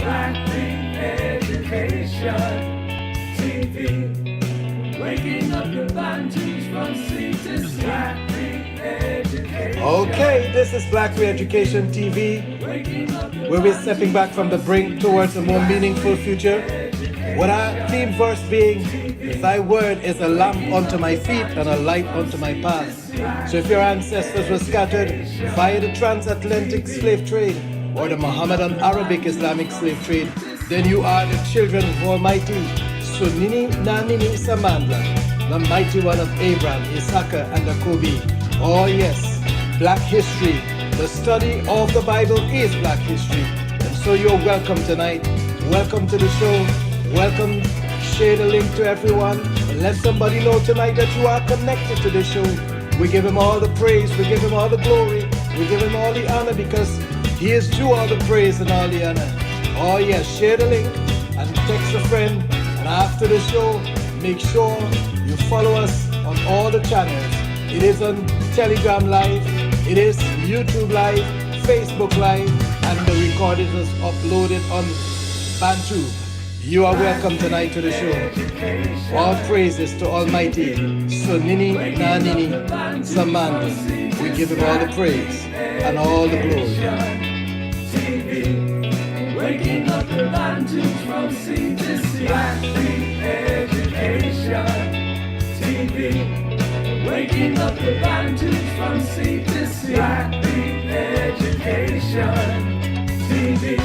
Black King Education TV, waking up your Bantus from sleep. This Black King Education. Okay, this is Black Re-Education TV, where we're stepping back from the brink towards a more meaningful future. With our theme verse being, Thy word is a lamp unto my feet and a light unto my path. So if your ancestors were scattered via the transatlantic slave trade or the Mohammedan Arabic Islamic slave trade, then you are the children of Almighty Sunini Nanini Samandla, the mighty one of Abraham, Isaac, and Jacob. Oh yes, Black history. The study of the Bible is Black history. And so you're welcome tonight. Welcome to the show. Welcome. Share the link to everyone. And let somebody know tonight that you are connected to the show. We give him all the praise. We give him all the glory. We give him all the honor because he is due all the praise and all the honor. Oh yes, share the link and text a friend. And after the show, make sure you follow us on all the channels. It is on Telegram Live, it is YouTube Live, Facebook Live, and the recording is uploaded on Bantu. You are welcome tonight to the show. All praises to Almighty Sunini Nanini Samandla. We give him all the praise and all the glory. Waking up the Bantus from sleep. This Black King Education TV. Waking up the Bantus from sleep. This Black King Education TV.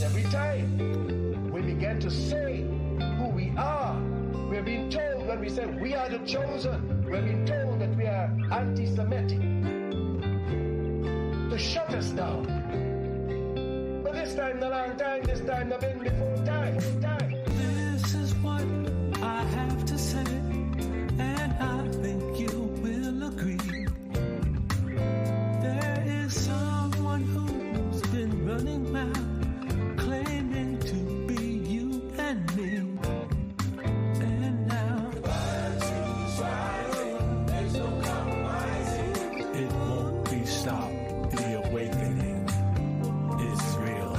Every time we begin to say who we are, we're being told when we say we are the chosen, we're being told that we are anti-Semitic, to shut us down. But this time, the long time, this time, the been before time. This is what I have to say, and I think you will agree. There is someone who's been running around, claiming to be you and me. And now, there's no compromising. It won't be stopped. The awakening is real.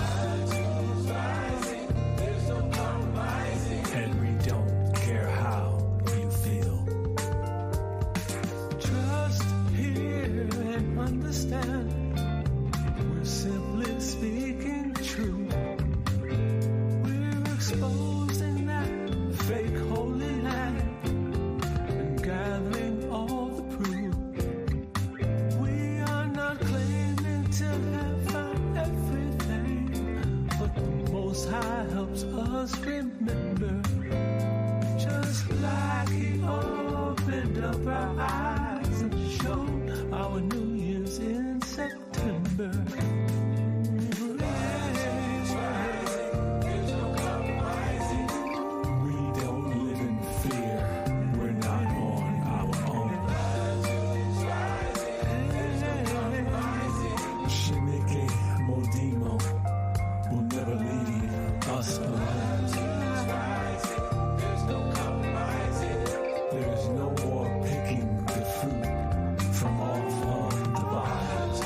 There's no compromising. And we don't care how you feel. Trust, hear, and understand. We're simply speaking truth. We're exposing that fake holy land and gathering all the proof. We are not claiming to have found everything, but the Most High helps us remember. Just like He opened up our eyes and showed our New Year's in September. We don't live in fear. We're not on our own. Shinike Modimo will never leave us alone. There's no more picking the fruit from off of the vines.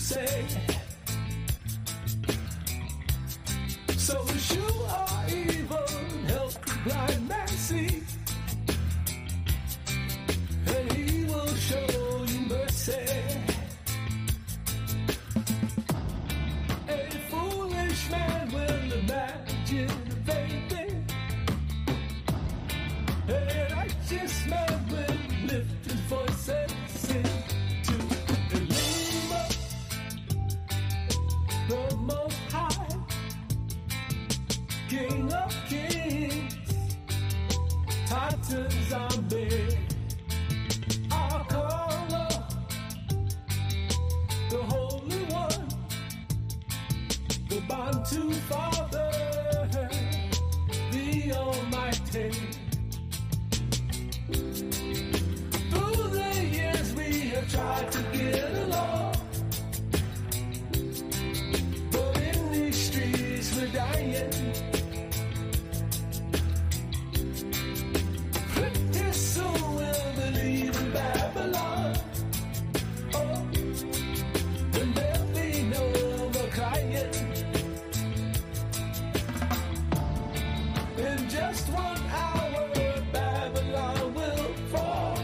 say. So as you are evil, help the blind man see, and he will show you mercy. A foolish man will imagine a vain thing, a righteous man will lift his voice and sing to the name of the Most High, King of Kings, Titan Zombie, Arcana, the Holy One, the Bantu Father, the Almighty. Through the years we have tried to get along, but in these streets we're dying. Pretty soon we'll believe in Babylon. Oh, and there'll be no more crying. In just 1 hour, Babylon will fall.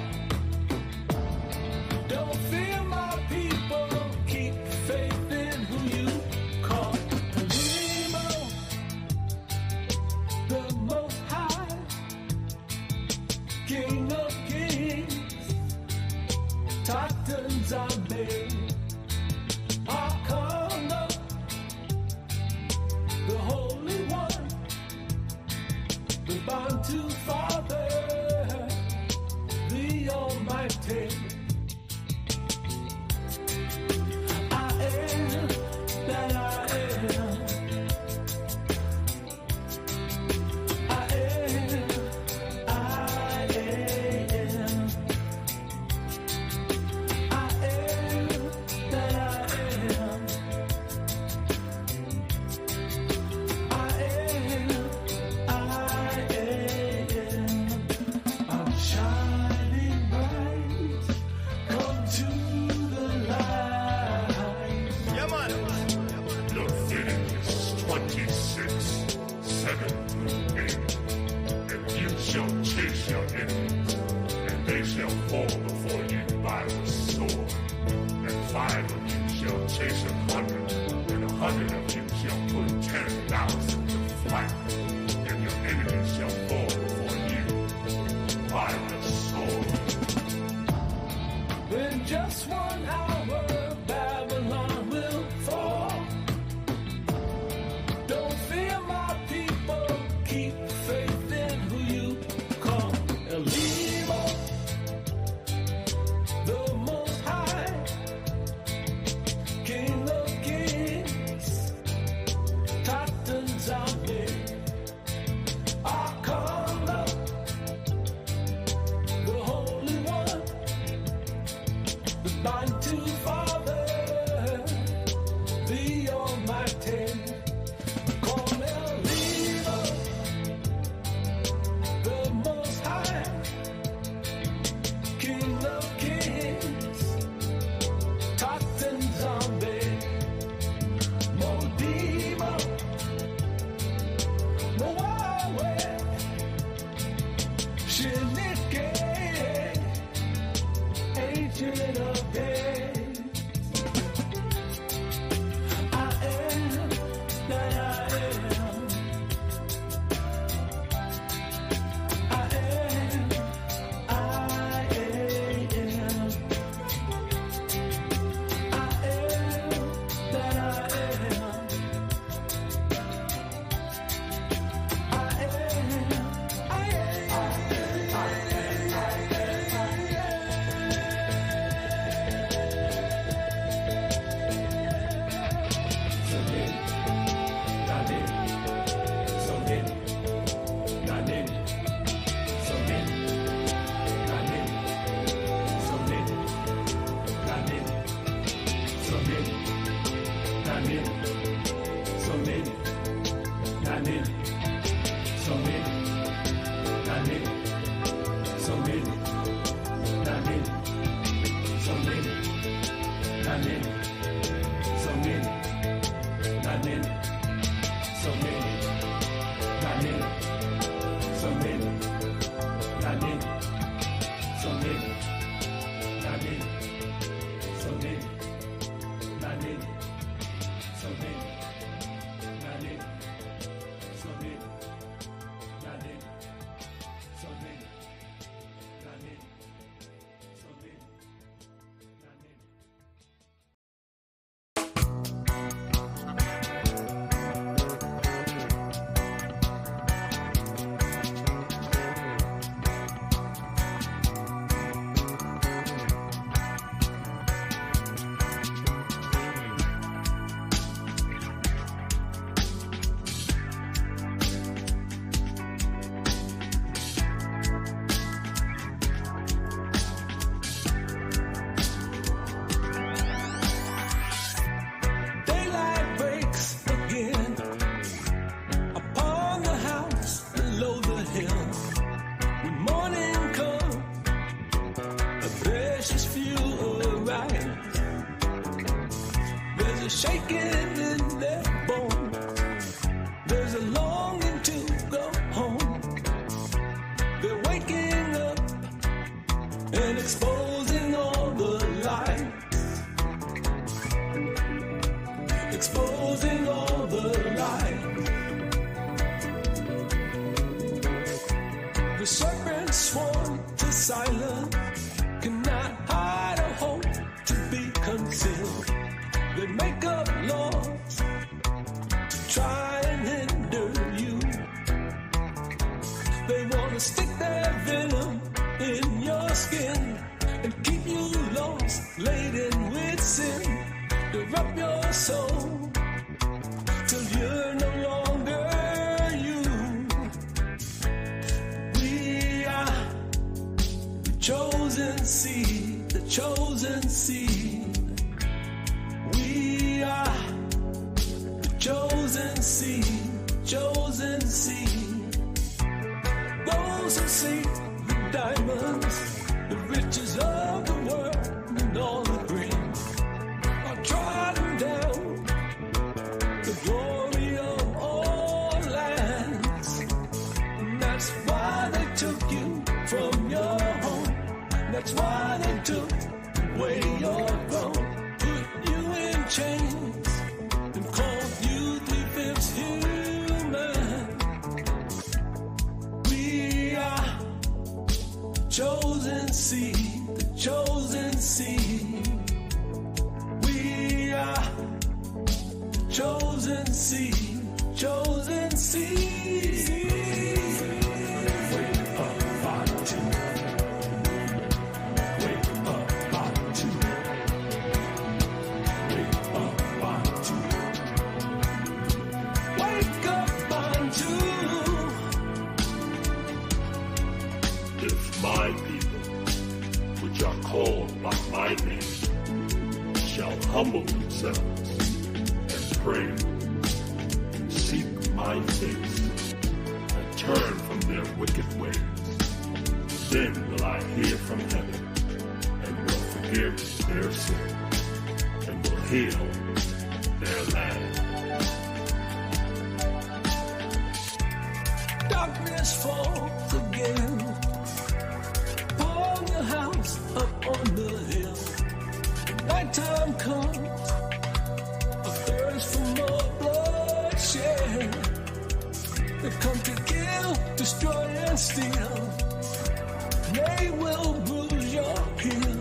Don't fear, my people. Keep faith in who you call. Kalimo, the Most High, King of Kings, Titan Zombie, Arcana, the Holy One, the Bantu Father, the Almighty. I am that I am. I am, I am. I am that I am. I am, I am. I'm shining bright. Come to the light. Yeah, man. Leviticus 26:7-8. And you shall chase your enemies, and they shall fall before you by the sword. And 5 of you shall chase 100, and 100 of you shall put 10,000 to flight. And your enemies shall fall before you by the sword. In just 1 hour, Babylon will fall. Don't fear, my people. Keep faith in who you call. Elimo, the Most High, King of Kings, Titan Zombie, Arcana, the Holy One, the Bantu Father, the Almighty. Call Elimo, the Most High, King of Kings, Titan Zombie, Modimo, Moawe, Shinike, Agent of Days. I am that I am. I am, I am. I am that I am. I am, I There's a shaking in their bones. There's a longing to go home. They're waking up and exposing all the lies. Exposing all the lies. The serpent sworn to silence cannot hide a hope to be concealed. They make up laws to try and hinder you. They want to stick their venom in your skin and keep you lost, laden with sin. To rub your soul till you're no longer you. We are the chosen seed, the chosen seed. We are the chosen seed, chosen seed. Those who seek the diamonds, the riches of the world, and all the green. Trodden down the glory of all lands. And that's why they took you from your home. That's why they took away your throne. Put you in chains and called you 3/5 human. We are chosen seed, the chosen seed. We are chosen seed, chosen seed. Wake up, Bantu. Wake up, Bantu. Wake up, Bantu. Wake up, Bantu. If my people, which are called by my name, shall humble themselves and pray and seek my face and turn from their wicked ways, then will I hear from heaven and will forgive their sin and will heal their land. Darkness falls again upon the house up on the hill. Nighttime comes, a thirst for more bloodshed. They come to kill, destroy, and steal. They will bruise your heel,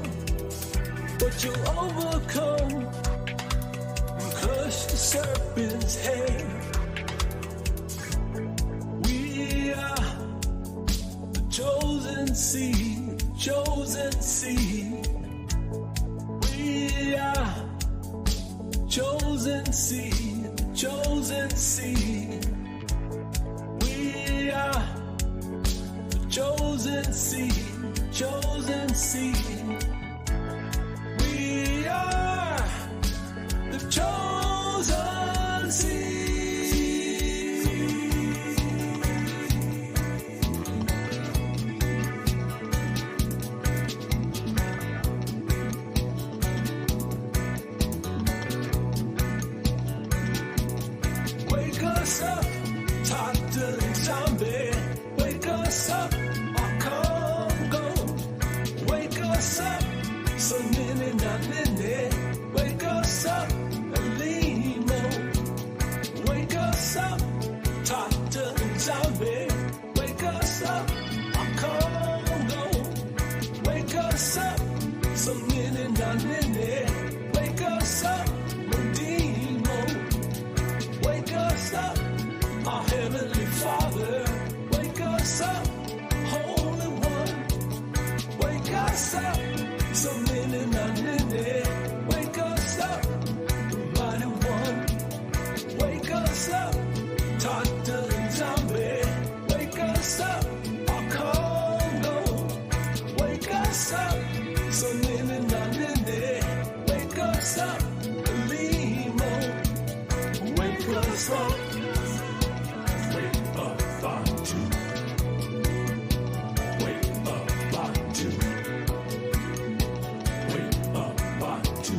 but you'll overcome and crush the serpent's head. We are the chosen seed, chosen seed. We are chosen seed, chosen seed. We are the chosen seed, chosen seed. We are the chosen seed. Wake us up, toddling zombie. Wake us up, our Congo. Wake us up, so many not many. Wake us up, Limo. Wake us up, toddling zombie. Wake us up, our Congo. Wake us up, so many not many. Wake us up, Modimo. Wake us up, our Heavenly Father. Wake us up, Holy One. Wake us up, so many not many. Wake us up, Mighty One. Wake us up, toddling zombie. Wake us up, our Congo. Wake us up, so many not many. Wake us up, Limo. Wake us up. Wake up, Bantu. Wake up, Bantu. Wake up, Bantu.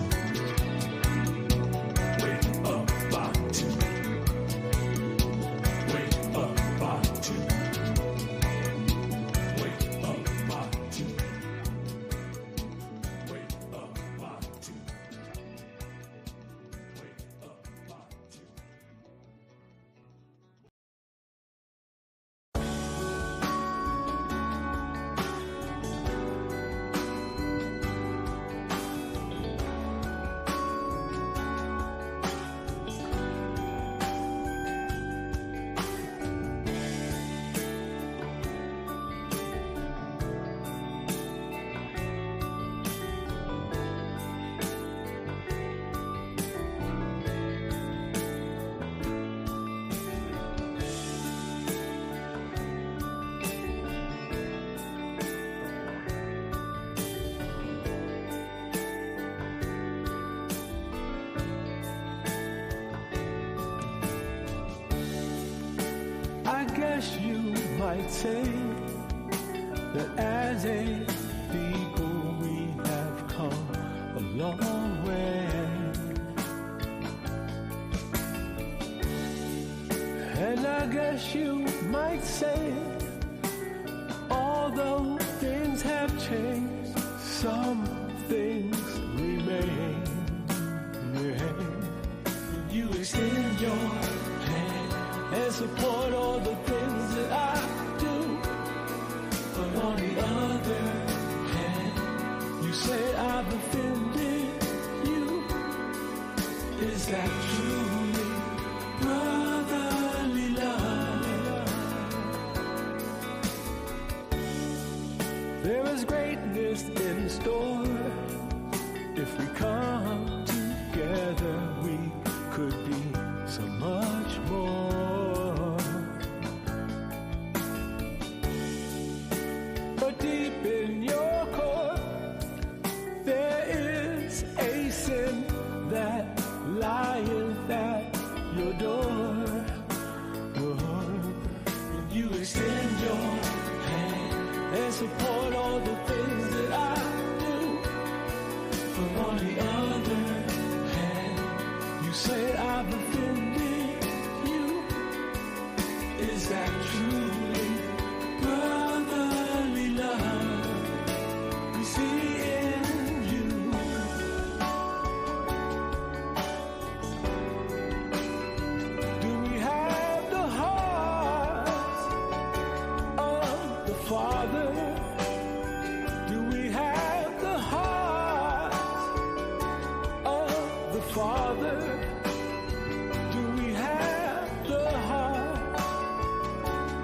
might say that as a people we have come a long way. And I guess you might say, although things have changed, some things remain. You extend your hand and support all the things that I do, but on the other hand, you say I've offended you. Is that truly brotherly love? There is greatness in store. If we come together, we could be so much more. But deep in your core, there is a sin that lieth at your door. You extend your hand and support all the things that I do, but on the other hand, you say I've offended you. Is that truly brotherly love we see in you? Do we have the heart of the Father? Do we have the heart of the Father? Do we have the heart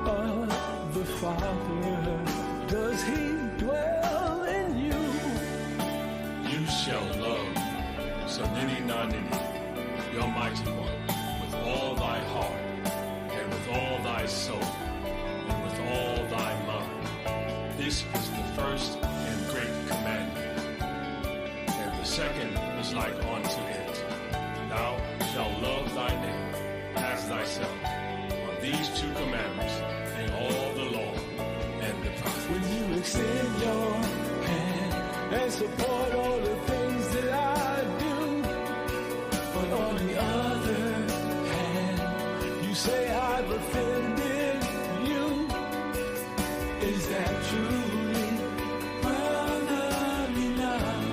of the Father? Does He dwell in you? You shall love Sanini, your mighty one, with all thy heart, and with all thy soul, and with all thy mind. This is the first and great commandment. And the second is like unto it. Thou shalt love thy neighbor as thyself. On these two commandments hang all the law and the prophets. When you extend your hand and support all the things that I do, but on the other hand, you say I've offended you. Is that truly brotherly love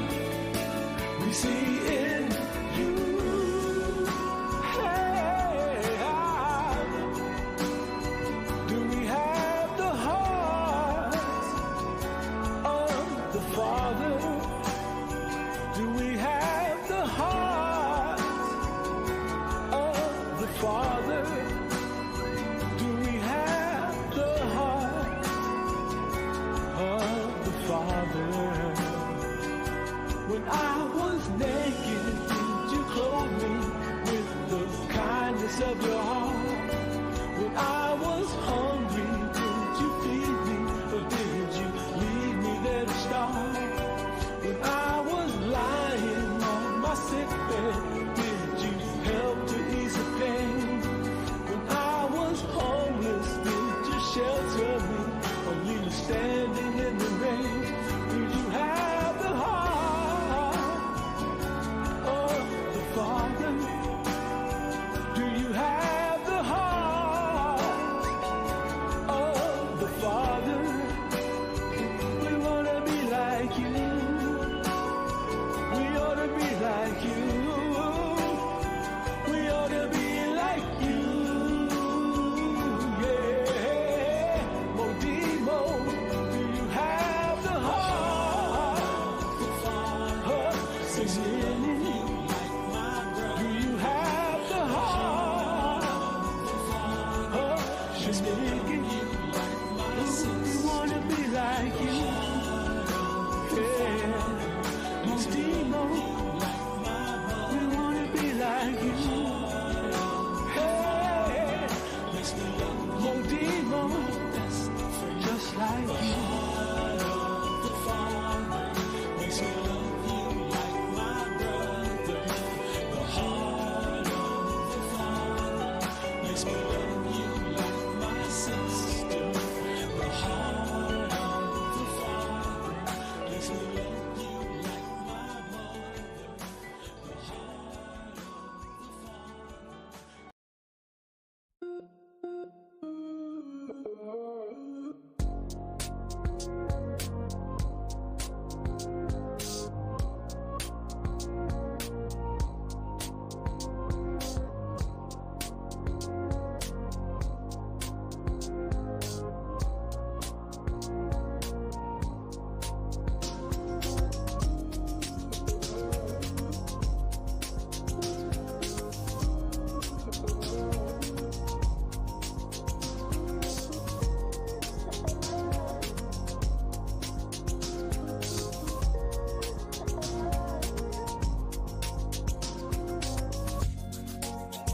we see in you? Hey, do we have the heart of the Father? Do we have the heart of the Father? Do we have the heart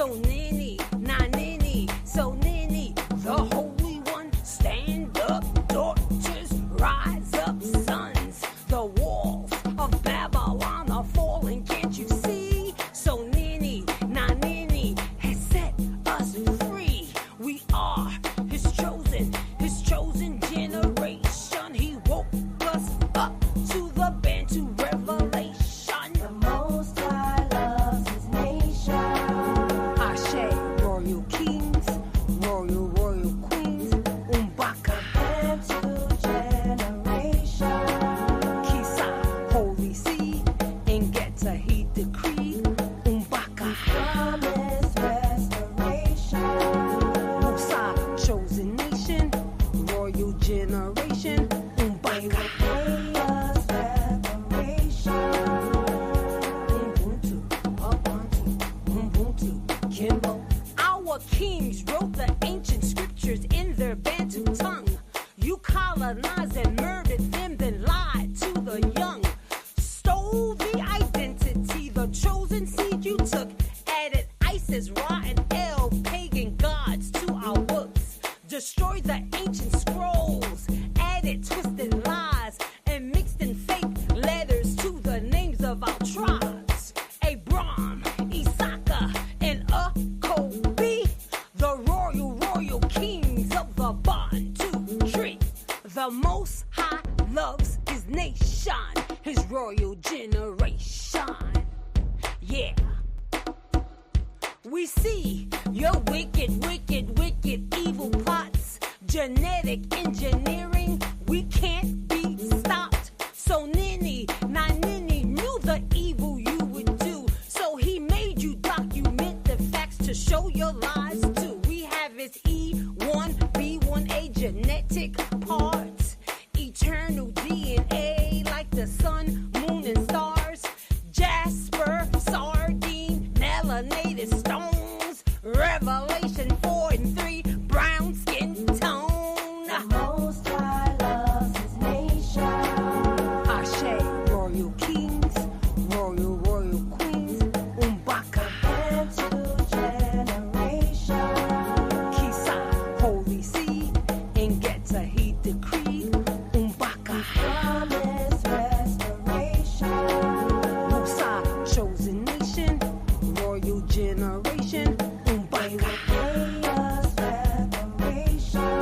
So Nini, na Nini, so Nini, the Holy One, stand up, daughters, rise up, sons. The walls of Babylon are falling, can't you see? So Nini, na Nini, has set us free. We are his chosen generation. He woke us up to the Bantu revelation. The Most High loves his nation. Ashe, royal kings, royal queens, Umbaka, Bantu generation. Kisa, holy seed, and get to heed decree, Umbaka, Promise restoration. Musa, chosen nation, royal generation, Umbaka, Pay us reparation. Ubuntu, Ubuntu, Kimbo. Our kings wrote the ancient scriptures in their Bantu tongue. You colonized and murdered them, then lied to the young. Stole the identity, the chosen seed you took. Added Isis, Ra, and El, pagan gods to our books. Destroyed the ancient scrolls. Added twisted lies and mixed in fake letters to the names of our tribes. Abram, Isaka, and Akobi, the royal kings of the Bantu tree. The Most High loves his nation, his royal generation. Yeah. We see your wicked, evil plots. Genetic engineering, we can't be stopped. So Nini, na Nini knew the evil you would do. So he made you document the facts to show your lies too. We have his E1, B1A genetic parts. Eternal DNA like the sun, moon, and stars. Jasper, sardine, melanated stones. Revelation 4 and 3, brown skin tone. The Most High loves his nation. Ashe, royal kings, royal queens, Umbaka, Bantu generation. Kisa, holy seed, and get to heed decree, Umbaka, Promise restoration. Musa, chosen nation, royal generation, Umbaka, Pay us reparation.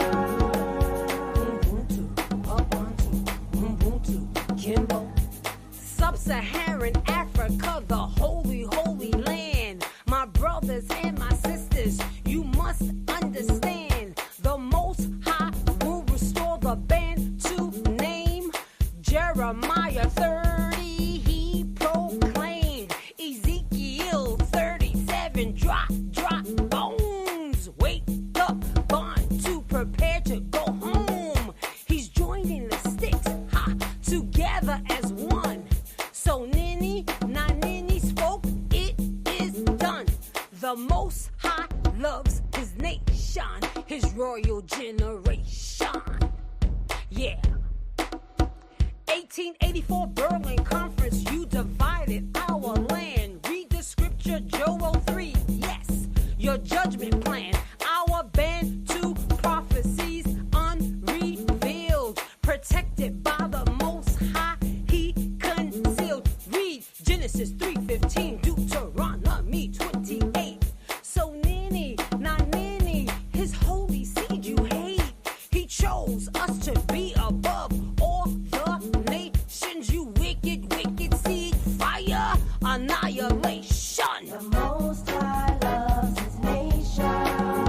Ubuntu, Kimbo. Sub Saharan Africa, the holy land. My brothers and my sisters, you must understand. The Most High will restore the Bantu name. Jeremiah 30, he proclaimed. Ezekiel 37, drop bones. Wake up, Bantu, prepare to go home. He's joining the sticks, together as one. So Nini, na Nini spoke, it is done. The Most High loves his nation, his royal generation. Yeah. 1884 Berlin Conference, you divided our land. Read the scripture, Joel 3. Yes, your judgment plan. Our Bantu prophecies unrevealed, protected by the Most High, he concealed. Read Genesis 3:15, Deuteronomy 28. So Nini, na Nini, his holy seed you hate. He chose us to be above all the nations. You wicked seed, fire, annihilation. The Most High loves his nation.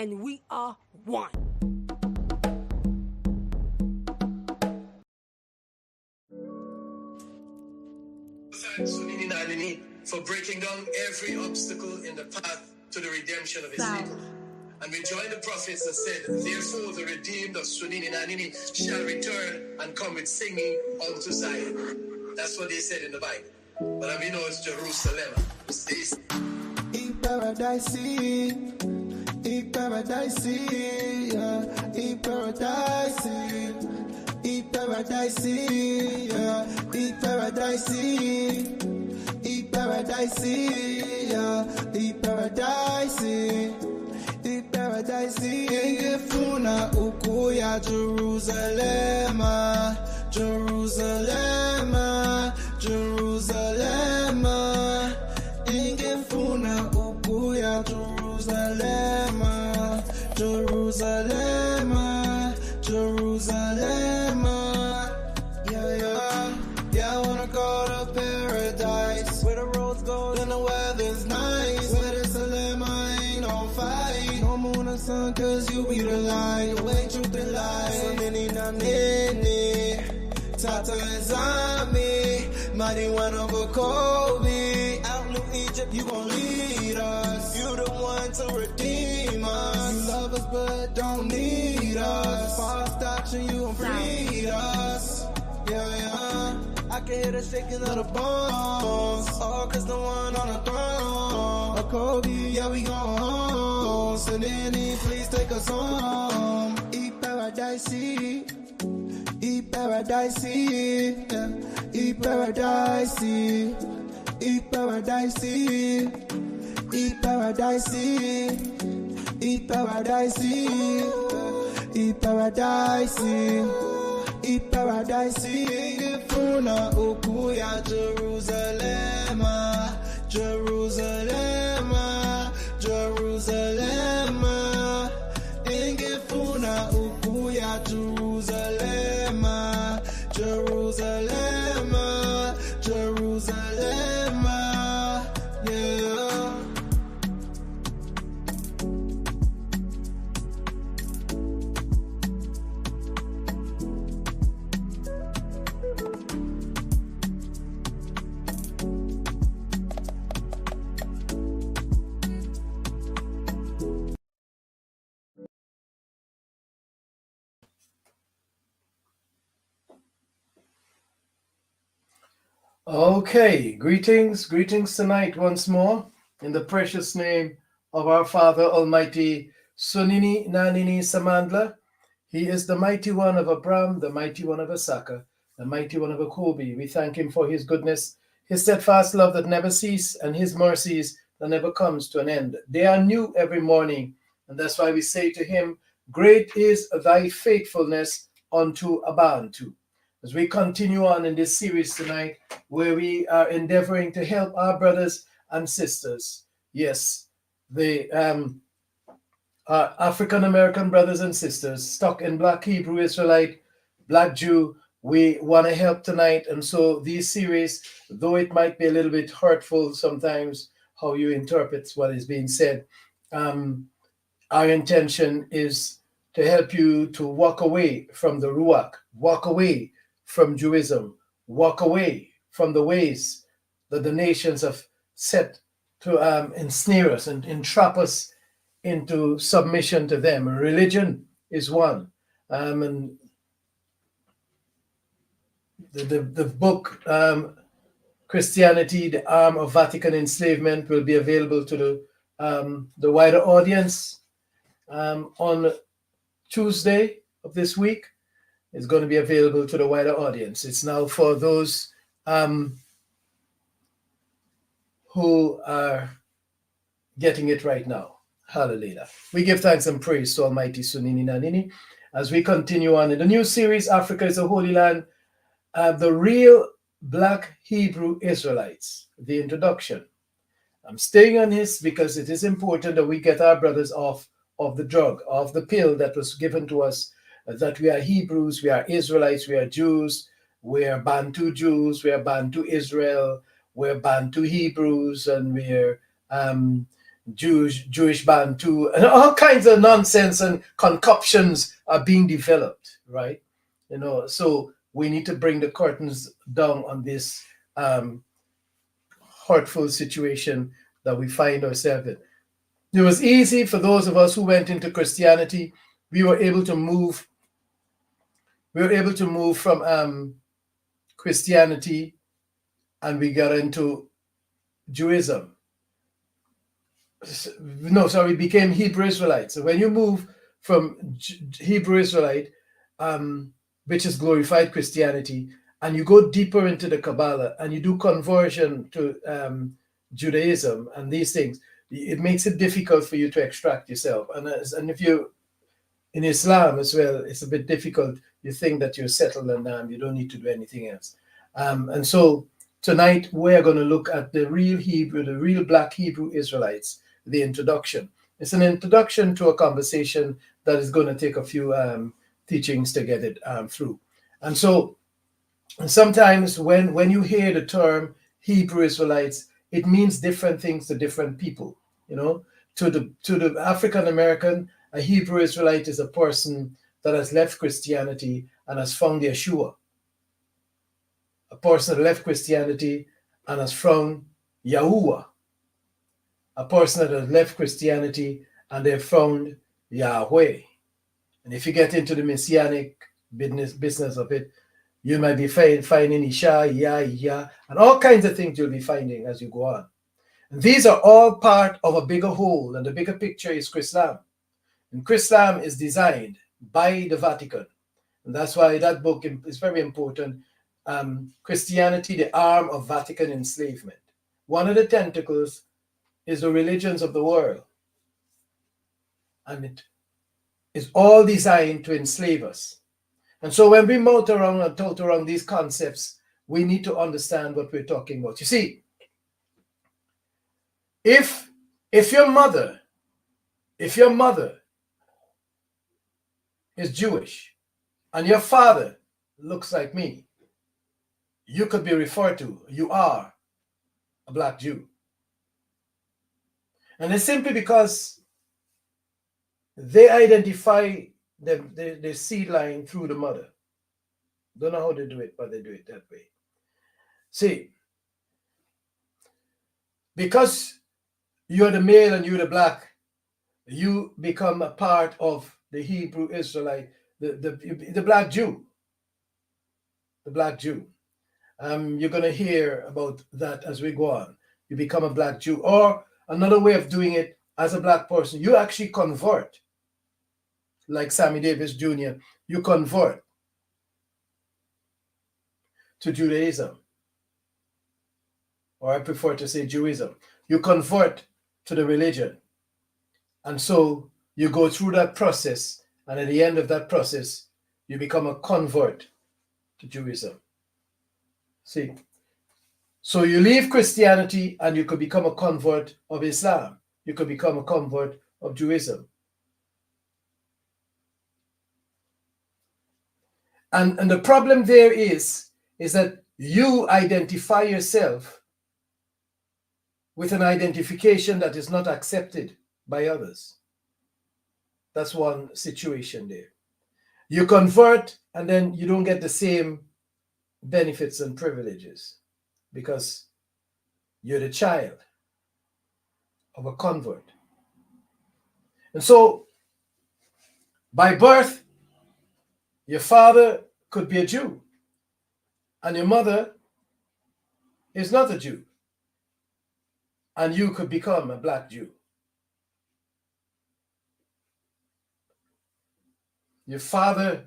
and we are one. Thanks Sunini Nanini for breaking down every obstacle in the path to the redemption of his people. And we join the prophets that said, therefore the redeemed of Sunini Nanini shall return and come with singing unto Zion. That's what they said in the Bible. But we know it's Jerusalem. It's paradise, paradise, paradise, paradise, paradise, ingefuna ukuya Jerusalem, Jerusalem, Jerusalem, ingefuna ukuya Jerusalem, Jerusalem, Jerusalem. Yeah, I wanna go to paradise, where the roads go and the weather's nice, where the Salem ain't on fight, no moon or sun, cause you be the light, the way truth and light. So many na many, Tata is on me, mighty one over Kobe, out New Egypt, you gon' lead us, you the one to redeem us, you love us but don't need us, false doctrine, you gon' free us. Yeah, I can hear the shaking of the bones. All cause the one on the throne. A Kobe, yeah, we go home. So then please take us home. Eat paradise, eat paradise, yeah. Eat paradise, eat paradise, eat paradise, eat paradise, eat paradise. Eat paradise, ingefuna ukuya Jerusalem, Jerusalem, Jerusalem, ingefuna ukuya Jerusalem, Jerusalem, Jerusalem, yeah. Okay, greetings tonight once more in the precious name of our Father Almighty, Sunini Nanini Samandla. He is the mighty one of Abram, the mighty one of Asaka, the mighty one of Akobi. We thank him for his goodness, his steadfast love that never cease, and his mercies that never comes to an end. They are new every morning, and that's why we say to him, great is thy faithfulness unto Abantu. As we continue on in this series tonight, where we are endeavoring to help our brothers and sisters, yes, the African American brothers and sisters stuck in Black Hebrew Israelite, Black Jew, we want to help tonight. And so these series, though it might be a little bit hurtful sometimes how you interpret what is being said, our intention is to help you to walk away from the Ruach, walk away from Judaism, walk away from the ways that the nations have set to ensnare us and entrap us into submission to them. Religion is one. And the book, Christianity, the Arm of Vatican Enslavement, will be available to the wider audience on Tuesday of this week. Is going to be available to the wider audience. It's now for those who are getting it right now. Hallelujah. We give thanks and praise to Almighty Sunini Nanini as we continue on in the new series, Africa is a Holy Land, the real Black Hebrew Israelites, the introduction. I'm staying on this because it is important that we get our brothers off of the drug, of the pill that was given to us, that we are Hebrews, we are Israelites, we are Jews, we are Bantu Jews, we are Bantu Israel, we're Bantu Hebrews, and we're Jewish Bantu, and all kinds of nonsense and concoctions are being developed, right? So we need to bring the curtains down on this hurtful situation that we find ourselves in. It was easy for those of us who went into Christianity. We were able to move from Christianity, and we got into Judaism. We became Hebrew Israelites. So when you move from Hebrew Israelite, which is glorified Christianity, and you go deeper into the Kabbalah and you do conversion to Judaism and these things, it makes it difficult for you to extract yourself. And if you in Islam as well, it's a bit difficult. You think that you're settled and you don't need to do anything else. And so tonight we're going to look at the real Hebrew, the real black Hebrew Israelites, the introduction. It's an introduction to a conversation that is going to take a few teachings to get it through. And so sometimes when you hear the term Hebrew Israelites, it means different things to different people. To the African American, a Hebrew Israelite is a person that has left Christianity and has found Yeshua. A person that left Christianity and has found Yahuwah. A person that has left Christianity and they found Yahweh. And if you get into the messianic business of it, you might be finding Isha, Yah, and all kinds of things you'll be finding as you go on. And these are all part of a bigger whole, and the bigger picture is Chrislam. And Chrislam is designed by the Vatican. And that's why that book is very important. Christianity, the arm of Vatican enslavement. One of the tentacles is the religions of the world. And it is all designed to enslave us. And so when we mouth around and tout around these concepts, we need to understand what we're talking about. You see, if your mother is Jewish and your father looks like me, you could be referred to, you are a black Jew. And it's simply because they identify the seed line through the mother. Don't know how they do it, but they do it that way. See, because you're the male and you're the black, you become a part of the Hebrew Israelite, the black Jew. The black Jew. You're going to hear about that as we go on. You become a black Jew. Or another way of doing it, as a black person, you actually convert. Like Sammy Davis Jr., you convert to Judaism. Or I prefer to say Jewism. You convert to the religion. And so you go through that process, and at the end of that process, you become a convert to Judaism. See? So you leave Christianity and you could become a convert of Islam. You could become a convert of Judaism. And the problem there is that you identify yourself with an identification that is not accepted by others. That's one situation there. You convert and then you don't get the same benefits and privileges because you're the child of a convert. And so by birth, your father could be a Jew and your mother is not a Jew, and you could become a black Jew. Your father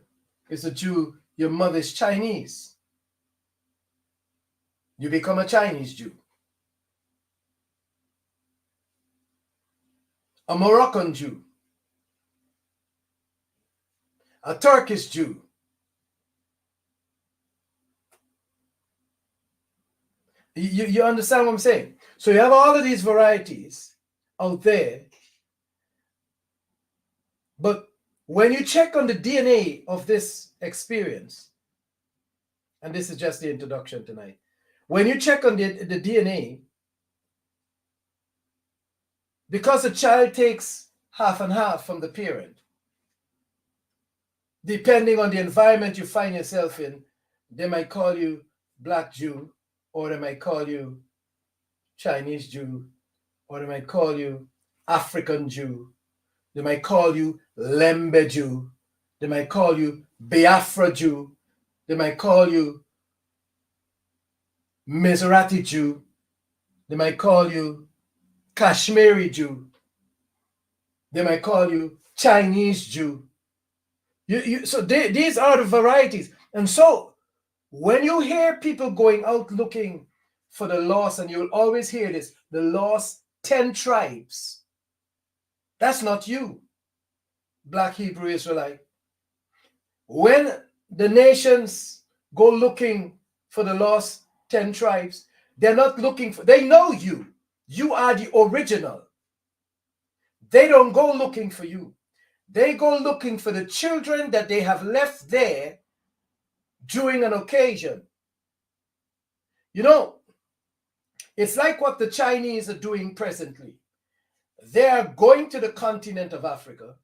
is a Jew, your mother is Chinese. You become a Chinese Jew. A Moroccan Jew. A Turkish Jew. You understand what I'm saying? So you have all of these varieties out there, but when you check on the DNA of this experience, and this is just the introduction tonight, when you check on the DNA, because a child takes half and half from the parent, depending on the environment you find yourself in, they might call you Black Jew, or they might call you Chinese Jew, or they might call you African Jew, they might call you Lembe Jew, they might call you Biafra Jew, they might call you Mizrahi Jew, they might call you Kashmiri Jew, they might call you Chinese Jew. These are the varieties. And so when you hear people going out looking for the lost, and you'll always hear this, the lost 10 tribes, that's not you, Black Hebrew Israelite. When the nations go looking for the lost 10 tribes, they're not looking for, they know you. You are the original. They don't go looking for you. They go looking for the children that they have left there during an occasion. You know, it's like what the Chinese are doing presently. They are going to the continent of Africa.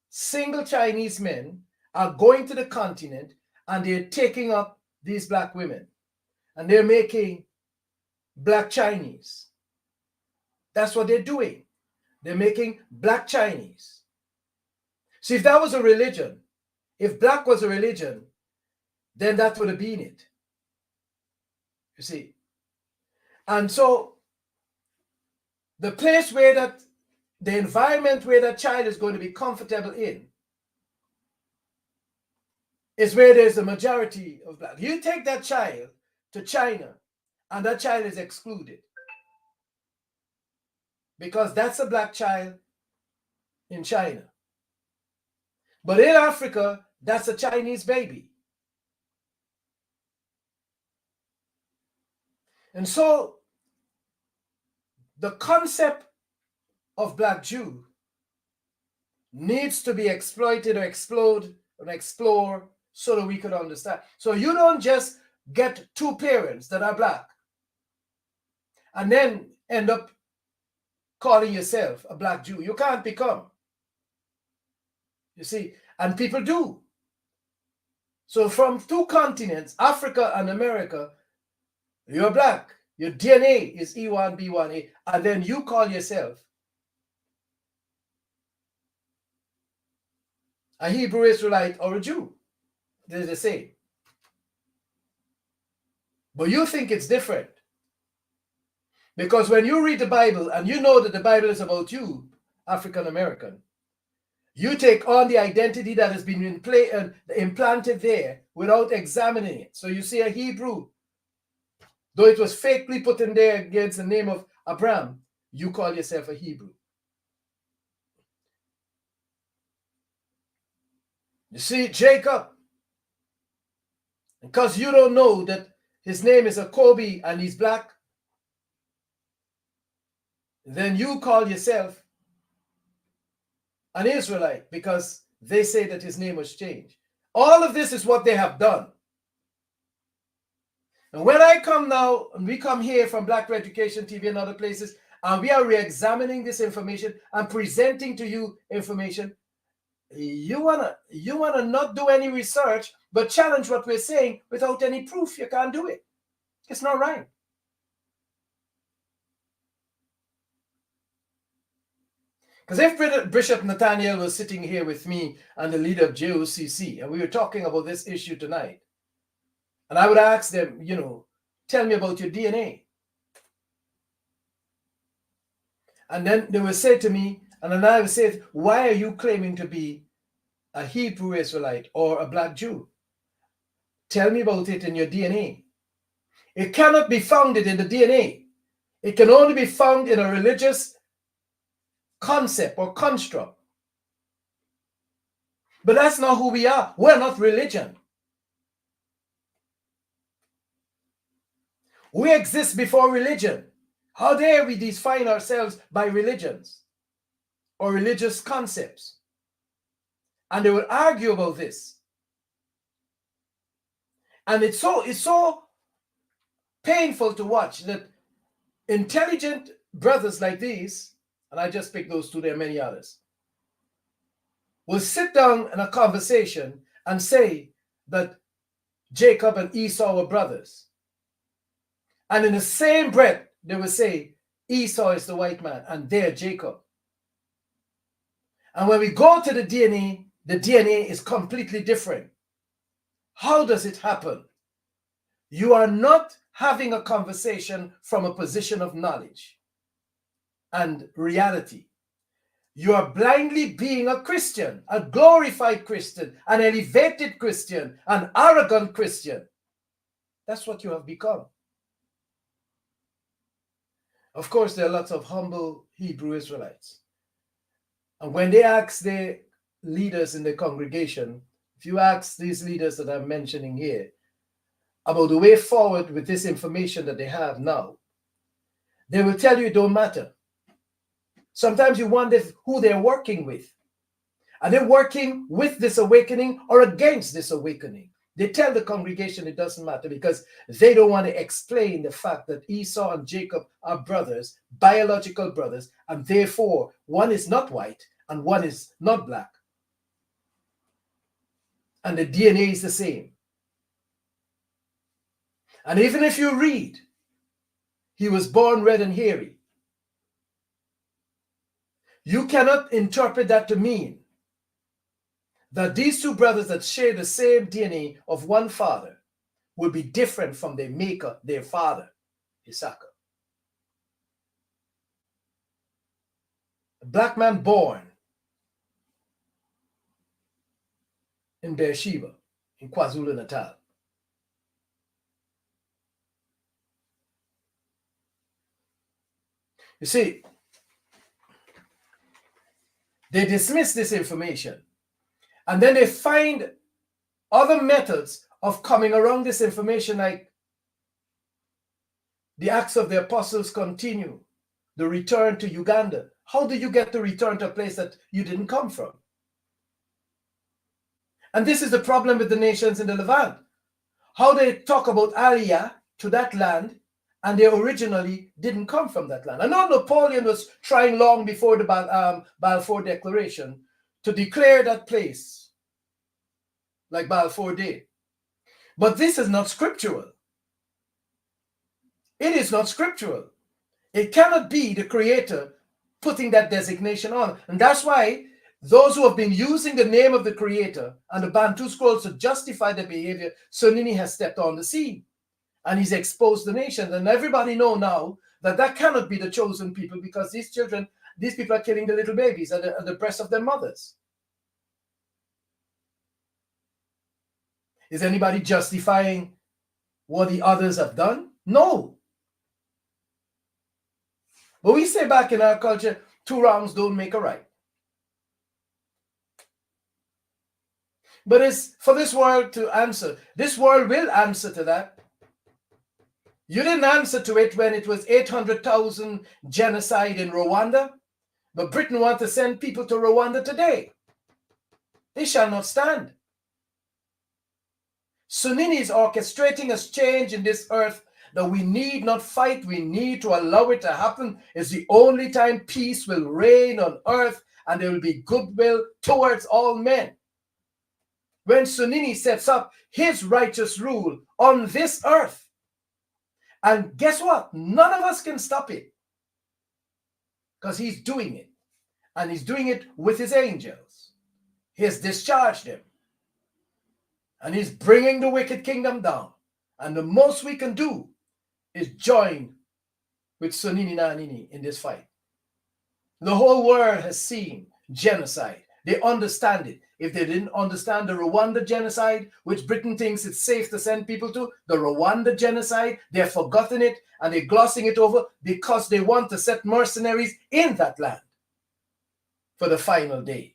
Single Chinese men are going to the continent and they're taking up these black women. And they're making black Chinese. That's what they're doing. They're making black Chinese. See, if that was a religion, if black was a religion, then that would have been it. You see. And so the place where that, the environment where that child is going to be comfortable in is where there's a majority of black. You take that child to China and that child is excluded because that's a black child in China. But in Africa, that's a Chinese baby. And so the concept of Black Jew needs to be exploited or explode and explore so that we could understand. So you don't just get two parents that are black and then end up calling yourself a Black Jew. You can't become. You see, and people do. So from two continents, Africa and America, you're black. Your DNA is E1B1A, and then you call yourself a Hebrew Israelite or a Jew. They're the same. But you think it's different. Because when you read the Bible and you know that the Bible is about you, African American, you take on the identity that has been implanted there without examining it. So you see a Hebrew, though it was fakely put in there against the name of Abraham, you call yourself a Hebrew. You see, Jacob, because you don't know that his name is a Kobe and he's black, then you call yourself an Israelite because they say that his name was changed. All of this is what they have done. And when I come now, and we come here from Black Education TV and other places, and we are re-examining this information and presenting to you information, you wanna not do any research, but challenge what we're saying without any proof. You can't do it. It's not right. Because if Bishop Nathaniel was sitting here with me and the leader of JOCC, and we were talking about this issue tonight, and I would ask them, you know, tell me about your DNA. And then they would say to me, and then I would say, why are you claiming to be a Hebrew Israelite or a Black Jew? Tell me about it in your DNA. It cannot be founded in the DNA. It can only be found in a religious concept or construct. But that's not who we are. We're not religion. We exist before religion. How dare we define ourselves by religions or religious concepts? And they will argue about this. And it's so painful to watch that intelligent brothers like these and I just picked those two, there are many others, will sit down in a conversation and say that Jacob and Esau were brothers. And in the same breath, they will say Esau is the white man and they're Jacob. And when we go to the DNA is completely different. How does it happen? You are not having a conversation from a position of knowledge and reality. You are blindly being a Christian, a glorified Christian, an elevated Christian, an arrogant Christian. That's what you have become. Of course, there are lots of humble Hebrew Israelites. And when they ask their leaders in the congregation, if you ask these leaders that I'm mentioning here about the way forward with this information that they have now, they will tell you it don't matter. Sometimes you wonder who they're working with. Are they working with this awakening or against this awakening? They tell the congregation it doesn't matter because they don't want to explain the fact that Esau and Jacob are brothers, biological brothers, and therefore one is not white and one is not black. And the DNA is the same. And even if you read, he was born red and hairy, you cannot interpret that to mean that these two brothers that share the same DNA of one father will be different from their maker, their father, Isaac. A black man born in Beersheba, in KwaZulu-Natal. You see, they dismiss this information and then they find other methods of coming around this information, like the Acts of the Apostles continue, the return to Uganda. How do you get to return to a place that you didn't come from? And this is the problem with the nations in the Levant. How they talk about Aliyah to that land, and they originally didn't come from that land. I know Napoleon was trying long before the Balfour Declaration to declare that place, like Balfour did. But this is not scriptural. It is not scriptural. It cannot be the Creator putting that designation on. And that's why those who have been using the name of the Creator and the Bantu scrolls to justify their behavior, Sonini has stepped on the scene. And he's exposed the nations. And everybody know now that that cannot be the chosen people, because these people are killing the little babies at the breast of their mothers. Is anybody justifying what the others have done? No. But we say back in our culture, 2 wrongs don't make a right. But it's for this world to answer. This world will answer to that. You didn't answer to it when it was 800,000 genocide in Rwanda, but Britain wants to send people to Rwanda today. They shall not stand. Sunini is orchestrating a change in this earth that we need not fight, we need to allow it to happen. It's the only time peace will reign on earth and there will be goodwill towards all men. When Sunini sets up his righteous rule on this earth, and guess what? None of us can stop it, because he's doing it. And he's doing it with his angels. He has discharged them. And he's bringing the wicked kingdom down. And the most we can do is join with Sonini Nanini in this fight. The whole world has seen genocide. They understand it. If they didn't understand the Rwanda genocide, which Britain thinks it's safe to send people to, the Rwanda genocide, they've forgotten it and they're glossing it over because they want to set mercenaries in that land for the final day.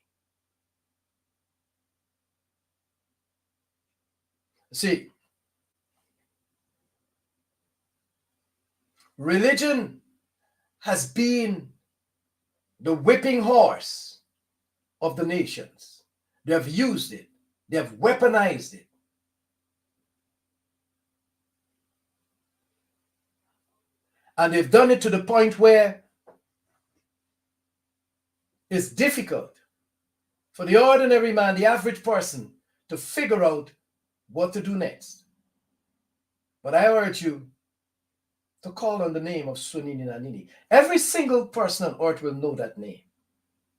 See, religion has been the whipping horse of the nations. They have used it. They have weaponized it. And they've done it to the point where it's difficult for the ordinary man, the average person, to figure out what to do next. But I urge you to call on the name of Sunini Nanini. Every single person on earth will know that name.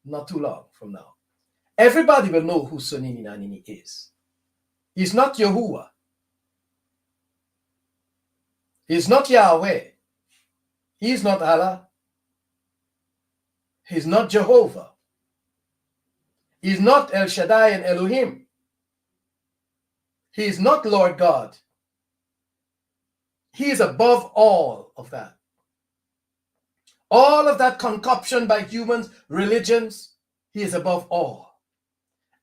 Not too long from now. Everybody will know who Sunini Nanini is. He's not Yahuwah. He's not Yahweh. He's not Allah. He's not Jehovah. He's not El Shaddai and Elohim. He is not Lord God. He is above all of that. All of that concoction by humans, religions, he is above all.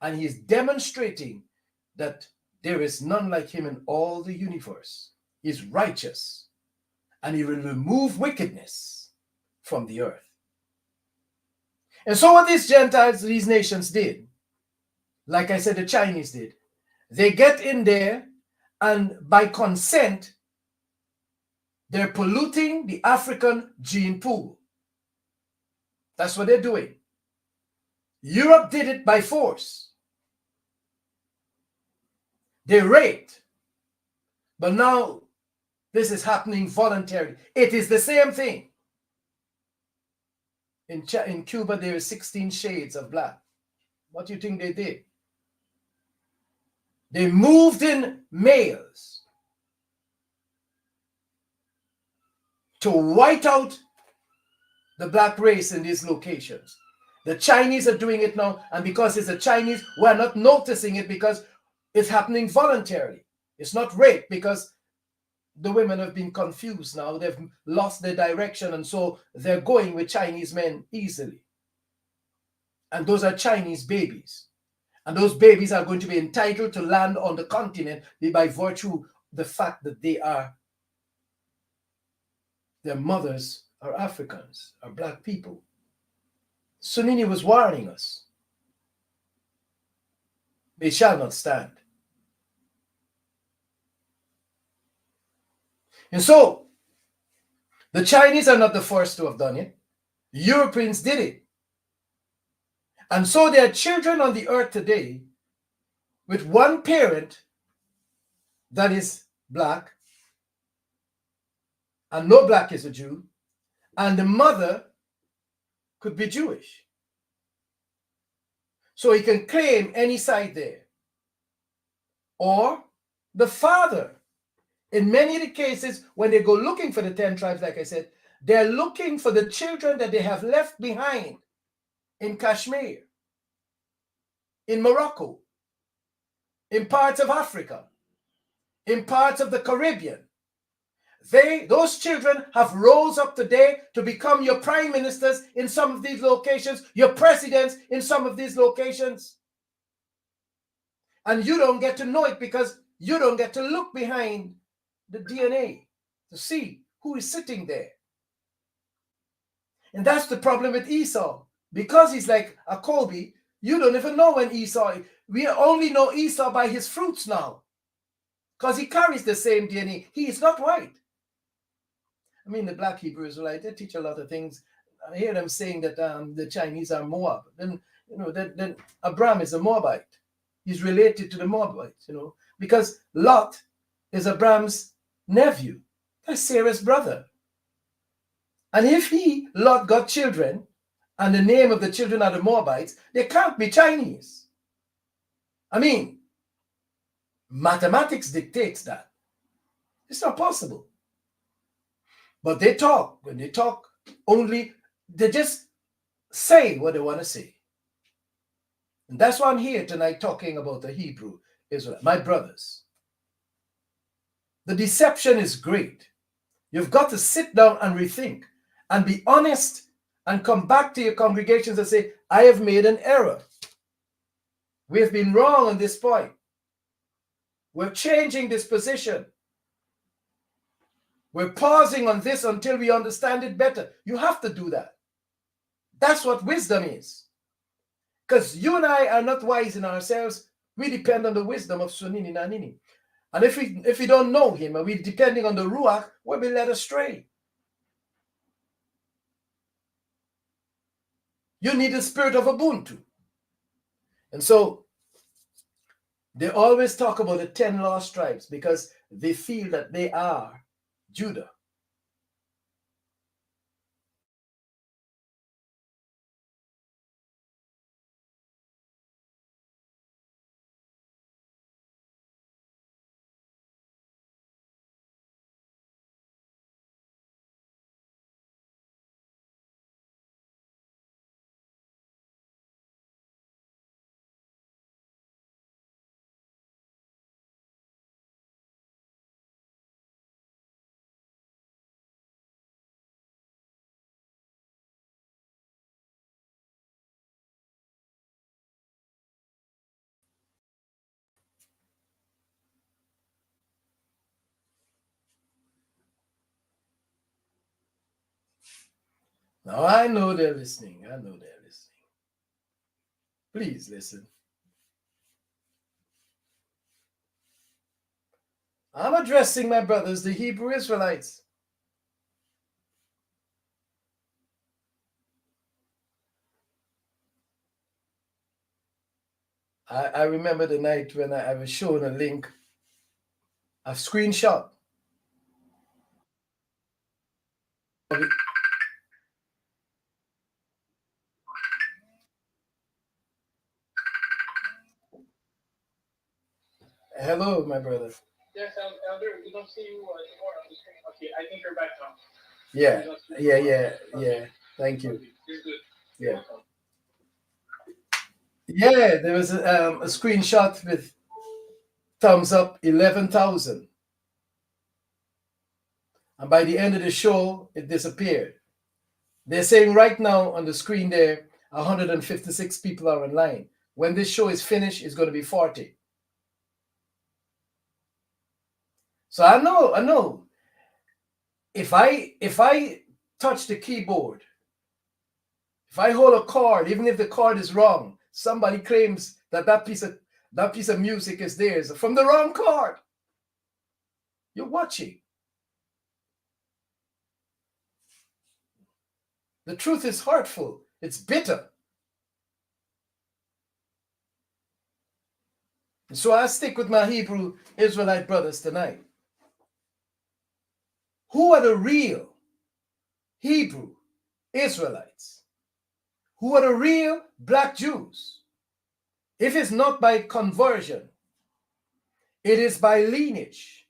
And he is demonstrating that there is none like him in all the universe. He is righteous. And he will remove wickedness from the earth. And so what these Gentiles, these nations did, like I said, the Chinese did, they get in there and by consent, they're polluting the African gene pool. That's what they're doing. Europe did it by force. They raped. But now this is happening voluntarily. It is the same thing. In Cuba, there are 16 shades of black. What do you think they did? They moved in males to white out the black race in these locations. The Chinese are doing it now, and because it's the Chinese, we're not noticing it because it's happening voluntarily. It's not rape because the women have been confused now. They've lost their direction, and so they're going with Chinese men easily. And those are Chinese babies. And those babies are going to be entitled to land on the continent by virtue of the fact that their mothers are Africans, are black people. Sunini was warning us. They shall not stand. And so, the Chinese are not the first to have done it. Europeans did it. And so there are children on the earth today with one parent that is black, and no black is a Jew, and the mother could be Jewish. So he can claim any side there. Or the father. In many of the cases, when they go looking for the 10 tribes, like I said, they're looking for the children that they have left behind in Kashmir, in Morocco, in parts of Africa, in parts of the Caribbean. Those children have rose up today to become your prime ministers in some of these locations, your presidents in some of these locations. And you don't get to know it because you don't get to look behind the DNA to see who is sitting there. And that's the problem with Esau. Because he's like a Kobe, you don't even know when Esau, we only know Esau by his fruits now. Because he carries the same DNA. He is not white. I mean, the black Hebrew Israelites, they teach a lot of things. I hear them saying that the Chinese are Moab. Then, then Abraham is a Moabite. He's related to the Moabites, because Lot is Abraham's nephew. That's Sarah's brother. And if Lot, got children, and the name of the children are the Moabites, they can't be Chinese. I mean, mathematics dictates that. It's not possible. But when they talk only, they just say what they want to say. And that's why I'm here tonight talking about the Hebrew Israelite, my brothers. The deception is great. You've got to sit down and rethink and be honest and come back to your congregations and say, I have made an error. We have been wrong on this point. We're changing this position. We're pausing on this until we understand it better. You have to do that. That's what wisdom is. Because you and I are not wise in ourselves. We depend on the wisdom of Sunini Nanini. And if we don't know him and we're depending on the Ruach, we'll be led astray. You need the spirit of Ubuntu. And so they always talk about the 10 lost tribes because they feel that they are Judah. Now I know they're listening. I know they're listening. Please listen. I'm addressing my brothers, the Hebrew Israelites. I remember the night when I was shown a link, a screenshot. Hello, my brother. Yes, Elder, we don't see you anymore on the screen. Okay, I think you're back now. Yeah. Thank you. You're good. Yeah. Yeah, there was a screenshot with thumbs up 11,000. And by the end of the show, it disappeared. They're saying right now on the screen there, 156 people are online. When this show is finished, it's going to be 40. So I know. If I touch the keyboard, if I hold a chord, even if the chord is wrong, somebody claims that piece of music is theirs from the wrong chord. You're watching. The truth is hurtful. It's bitter. And so I stick with my Hebrew Israelite brothers tonight. Who are the real Hebrew Israelites? Who are the real black Jews? If it's not by conversion, it is by lineage,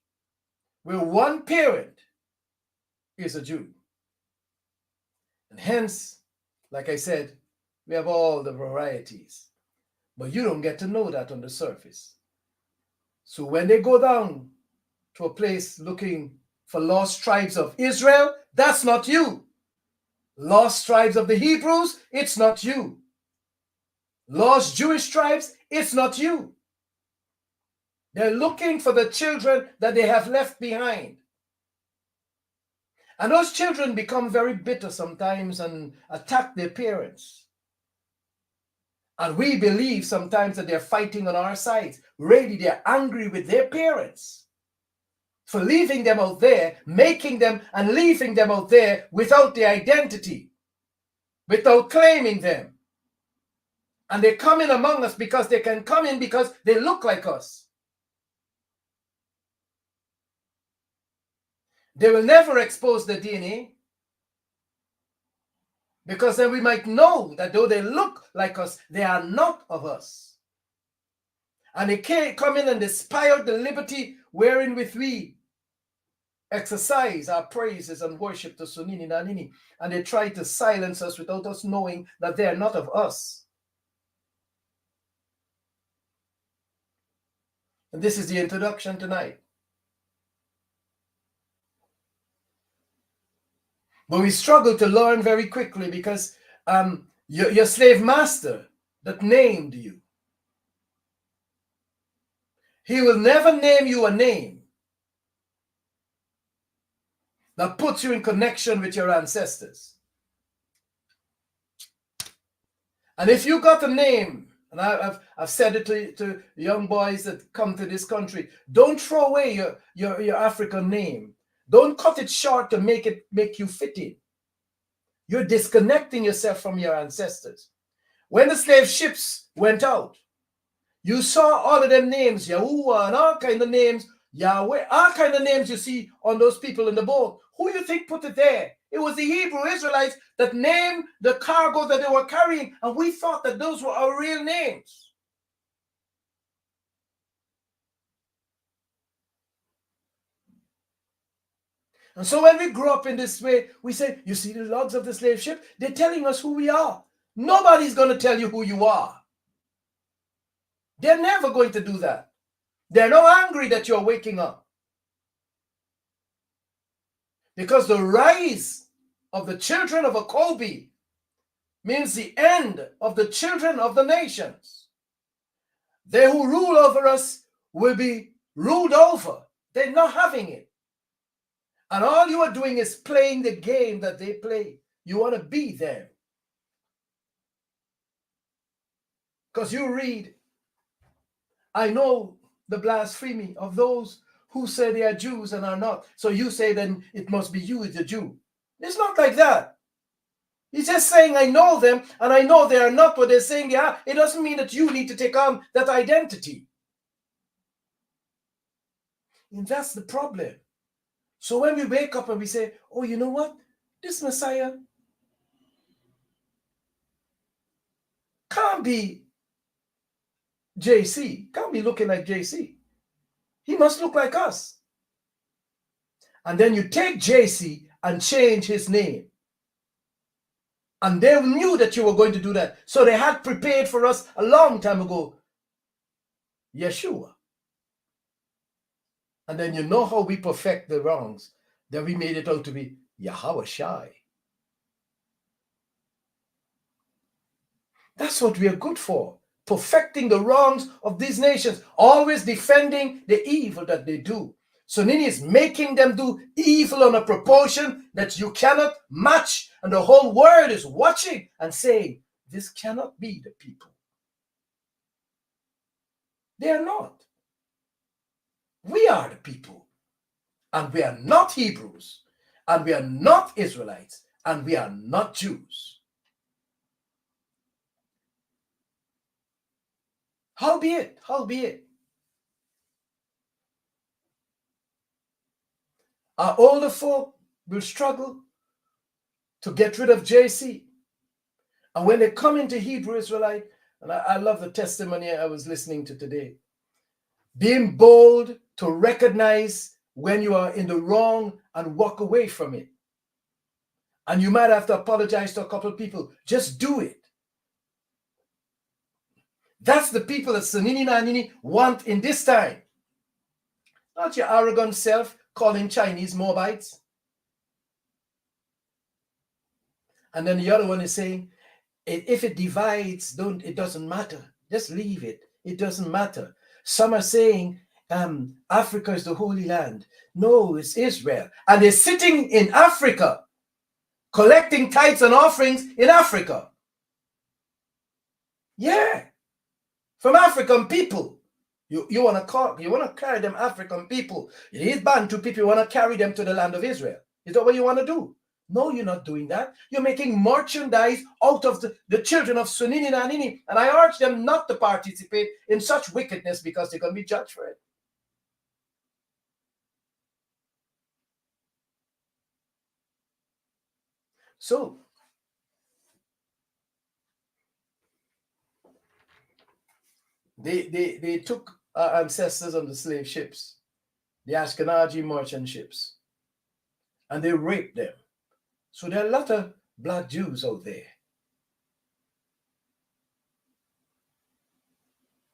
where one parent is a Jew. And hence, like I said, we have all the varieties. But you don't get to know that on the surface. So when they go down to a place looking for lost tribes of Israel, that's not you. Lost tribes of the Hebrews, it's not you. Lost Jewish tribes, it's not you. They're looking for the children that they have left behind. And those children become very bitter sometimes and attack their parents. And we believe sometimes that they're fighting on our sides. Really, they're angry with their parents for leaving them out there, making them and leaving them out there without their identity, without claiming them. And they come in among us because they can come in because they look like us. They will never expose the DNA because then we might know that though they look like us, they are not of us. And they can't come in and despise the liberty wherein with we exercise our praises and worship to Sunini Nanini. And they try to silence us without us knowing that they are not of us. And this is the introduction tonight. But we struggle to learn very quickly because your slave master that named you, he will never name you a name that puts you in connection with your ancestors. And if you got a name, and I've said it to young boys that come to this country, don't throw away your African name. Don't cut it short to make you fit in. You're disconnecting yourself from your ancestors. When the slave ships went out, you saw all of them names, Yahuwah and all kind of names, Yahweh, all kind of names you see on those people in the boat. Who you think put it there? It was the Hebrew Israelites that named the cargo that they were carrying, and we thought that those were our real names. And so when we grow up in this way, we say, you see the logs of the slave ship? They're telling us who we are. Nobody's going to tell you who you are. They're never going to do that. They're not angry that you're waking up. Because the rise of the children of a Kobe means the end of the children of the nations. They who rule over us will be ruled over. They're not having it. And all you are doing is playing the game that they play. You want to be them. Because you read, I know the blasphemy of those who say they are Jews and are not. So you say then it must be you, the Jew. It's not like that. He's just saying, I know them and I know they are not what they're saying they are. It doesn't mean that you need to take on that identity. And that's the problem. So when we wake up and we say, oh, you know what? This Messiah can't be JC, can't be looking like JC. He must look like us. And then you take JC and change his name. And they knew that you were going to do that. So they had prepared for us a long time ago, Yeshua. And then you know how we perfect the wrongs. Then we made it out to be Yahweh Shai. That's what we are good for. Perfecting the wrongs of these nations. Always defending the evil that they do. So Nini is making them do evil on a proportion that you cannot match. And the whole world is watching and saying, this cannot be the people. They are not. We are the people. And we are not Hebrews. And we are not Israelites. And we are not Jews. Howbeit, our older folk will struggle to get rid of JC. And when they come into Hebrew Israelite, and I love the testimony I was listening to today, being bold to recognize when you are in the wrong and walk away from it. And you might have to apologize to a couple of people. Just do it. That's the people that Sunini Nanini want in this time. Not your arrogant self calling Chinese Moabites. And then the other one is saying, if it divides, it doesn't matter. Just leave it. It doesn't matter. Some are saying, Africa is the Holy Land. No, it's Israel. And they're sitting in Africa, collecting tithes and offerings in Africa. Yeah. From African people. You want to carry them African people. These Bantu people, you want to carry them to the land of Israel. Is that what you want to do? No, you're not doing that. You're making merchandise out of the children of Sunini and Anini. And I urge them not to participate in such wickedness because they're going to be judged for it. So, they took our ancestors on the slave ships, the Ashkenazi merchant ships, and they raped them. So there are a lot of black Jews out there.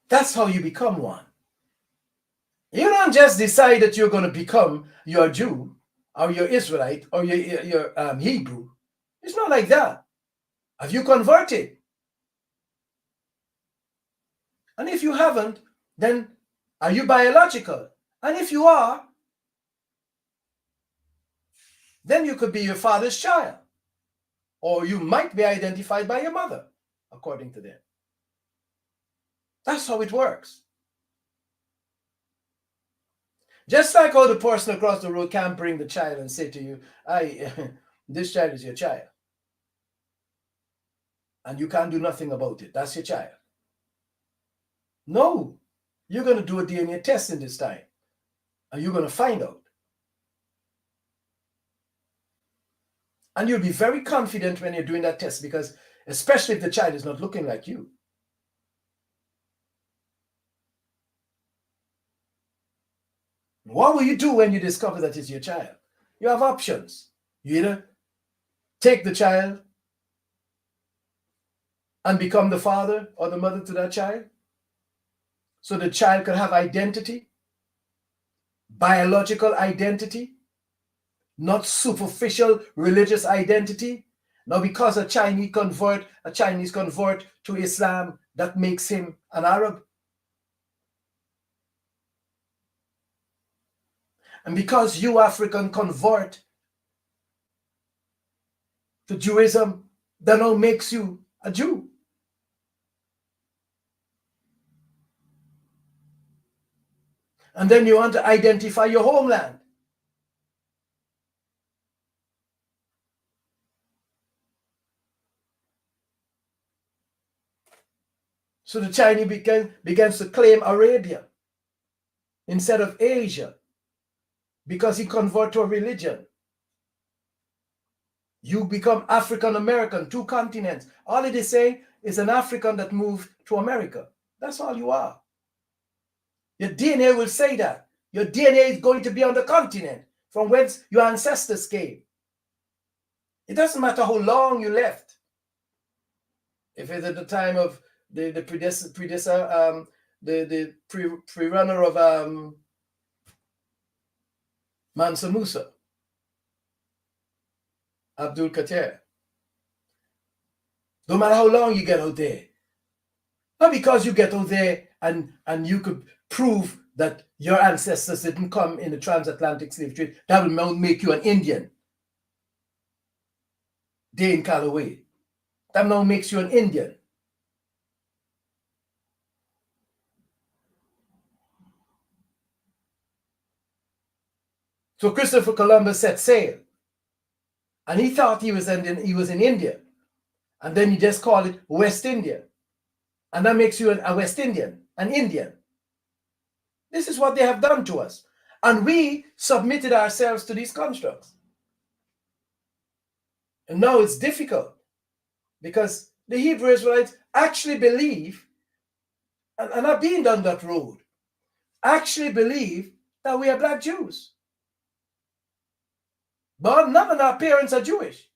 That's how you become one. You don't just decide that you're going to become your Jew or your Israelite or your Hebrew. It's not like that. Have you converted? And if you haven't, then are you biological? And if you are, then you could be your father's child. Or you might be identified by your mother, according to them. That's how it works. Just like how the person across the road can't bring the child and say to you, this child is your child. and you can't do nothing about it. That's your child. No, you're going to do a DNA test in this time, and you're going to find out. And you'll be very confident when you're doing that test, because especially if the child is not looking like you. What will you do when you discover that it's your child? You have options. You either take the child and become the father or the mother to that child, so the child can have identity, biological identity, not superficial religious identity. Now, because a Chinese convert to Islam, that makes him an Arab. And because you African convert to Judaism, that now makes you a Jew. And then you want to identify your homeland. So the Chinese begins to claim Arabia instead of Asia, because he converted to a religion. You become African American, 2 continents. All it is saying is an African that moved to America. That's all you are. Your DNA will say that. Your DNA is going to be on the continent from whence your ancestors came. It doesn't matter how long you left. If it's at the time of the pre-runner of Mansa Musa, Abdul Qadir. No matter how long you get out there. Not because you get out there and you could prove that your ancestors didn't come in the transatlantic slave trade, that will make you an Indian. Dane Calloway. That now makes you an Indian. So Christopher Columbus set sail, and he thought he was in India, and then he just called it West India, and that makes you a West Indian, an Indian. This is what they have done to us, and we submitted ourselves to these constructs. And now it's difficult, because the Hebrew Israelites actually believe, and I've been down that road, actually believe that we are black Jews. But none of our parents are Jewish.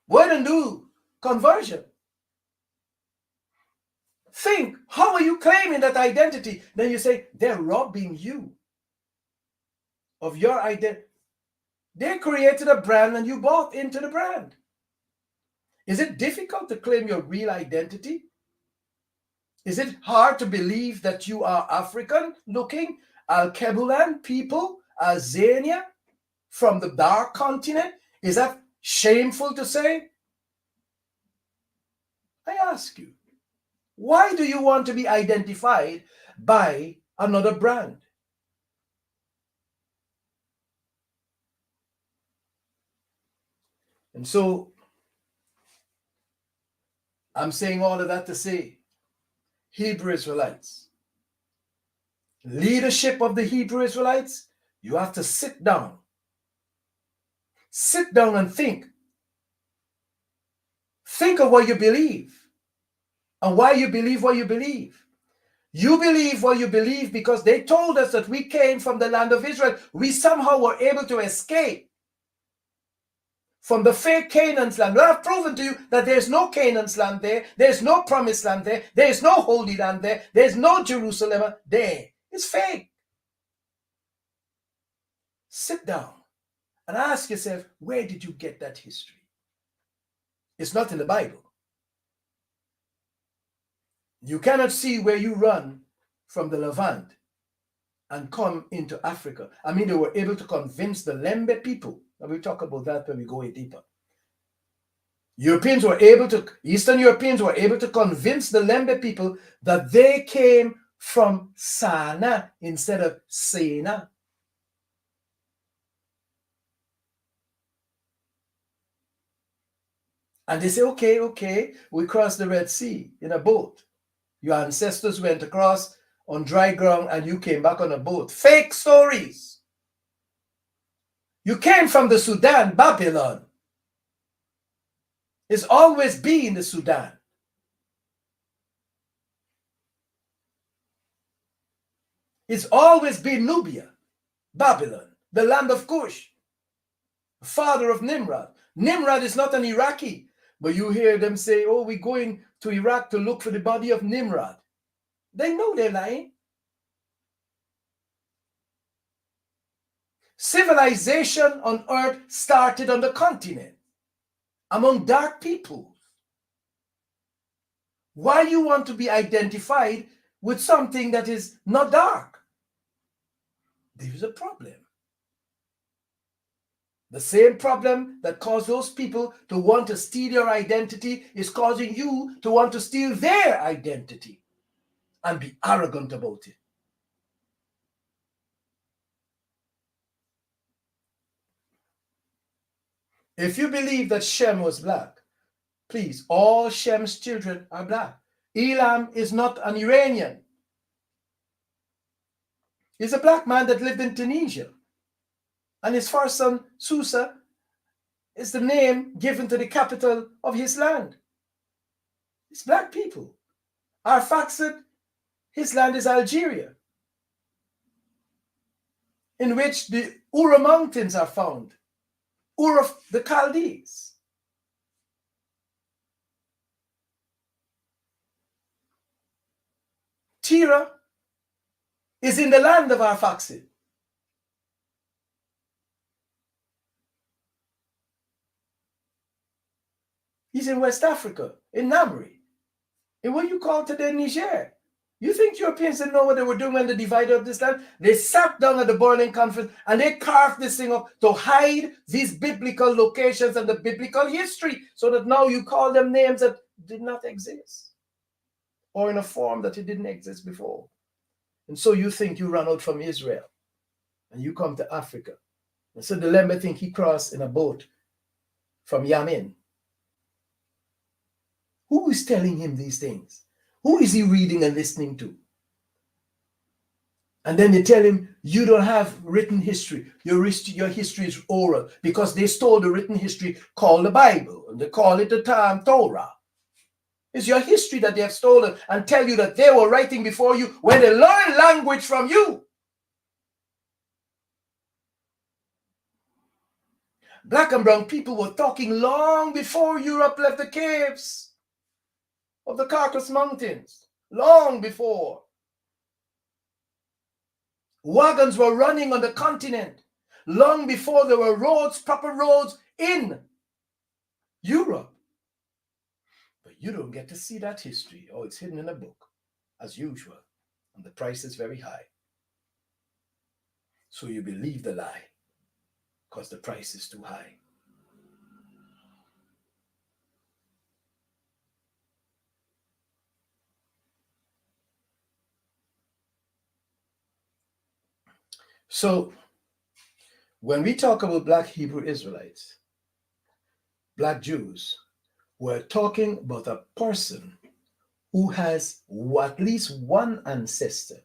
Why don't do conversion? Think, how are you claiming that identity? Then you say, they're robbing you of your identity. They created a brand and you bought into the brand. Is it difficult to claim your real identity? Is it hard to believe that you are African looking? Al-Kebulan people, Azania, from the dark continent? Is that shameful to say? I ask you, why do you want to be identified by another brand? And so, I'm saying all of that to say, Hebrew Israelites, leadership of the Hebrew Israelites, you have to sit down. Sit down and think. Think of what you believe and why you believe what you believe. You believe what you believe because they told us that we came from the land of Israel. We somehow were able to escape from the fake Canaan's land. Well, I've proven to you that there's no Canaan's land there. There's no promised land there. There's no holy land there. There's no Jerusalem there. It's fake. Sit down and ask yourself, where did you get that history? It's not in the Bible. You cannot see where you run from the Levant and come into Africa. I mean, they were able to convince the Lembe people. And we'll talk about that when we go in deeper. Eastern Europeans were able to convince the Lembe people that they came from Sana instead of Sena. And they say, okay, we crossed the Red Sea in a boat. Your ancestors went across on dry ground and you came back on a boat. Fake stories. You came from the Sudan, Babylon. It's always been the Sudan. It's always been Nubia, Babylon, the land of Cush, father of Nimrod. Nimrod is not an Iraqi, but you hear them say, oh, we're going to Iraq to look for the body of Nimrod. They know they're lying. Civilization on earth started on the continent, among dark peoples. Why you want to be identified with something that is not dark? There is a problem. The same problem that caused those people to want to steal your identity is causing you to want to steal their identity and be arrogant about it. If you believe that Shem was black, please, all Shem's children are black. Elam is not an Iranian. He's a black man that lived in Tunisia. And his first son, Susa, is the name given to the capital of his land. It's black people. Arphaxad, his land is Algeria, in which the Ura Mountains are found. Ur of the Chaldees. Tira is in the land of Arphaxad. He's in West Africa, in Namri, in what you call today Niger. You think Europeans didn't know what they were doing when they divided up this land? They sat down at the Berlin Conference and they carved this thing up to hide these biblical locations and the biblical history, so that now you call them names that did not exist, or in a form that it didn't exist before. And so you think you run out from Israel and you come to Africa. And so the Lembe think he crossed in a boat from Yemen. Who is telling him these things? Who is he reading and listening to? And then they tell him, you don't have written history. Your history is oral, because they stole the written history called the Bible, and they call it the Torah. It's your history that they have stolen and tell you that they were writing before you when they learned language from you. Black and brown people were talking long before Europe left the caves of the Caucasus Mountains, long before. Wagons were running on the continent long before there were roads, proper roads in Europe. But you don't get to see that history, or it's hidden in a book, as usual, and the price is very high. So you believe the lie, because the price is too high. So, when we talk about black Hebrew Israelites, black Jews, we're talking about a person who has at least one ancestor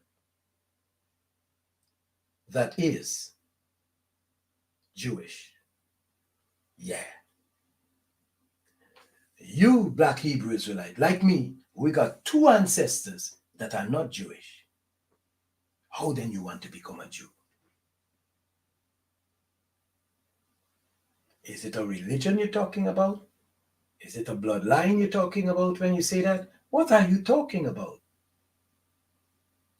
that is Jewish. Yeah. You, black Hebrew Israelite, like me, we got two ancestors that are not Jewish. How then you want to become a Jew? Is it a religion you're talking about? Is it a bloodline you're talking about when you say that? What are you talking about?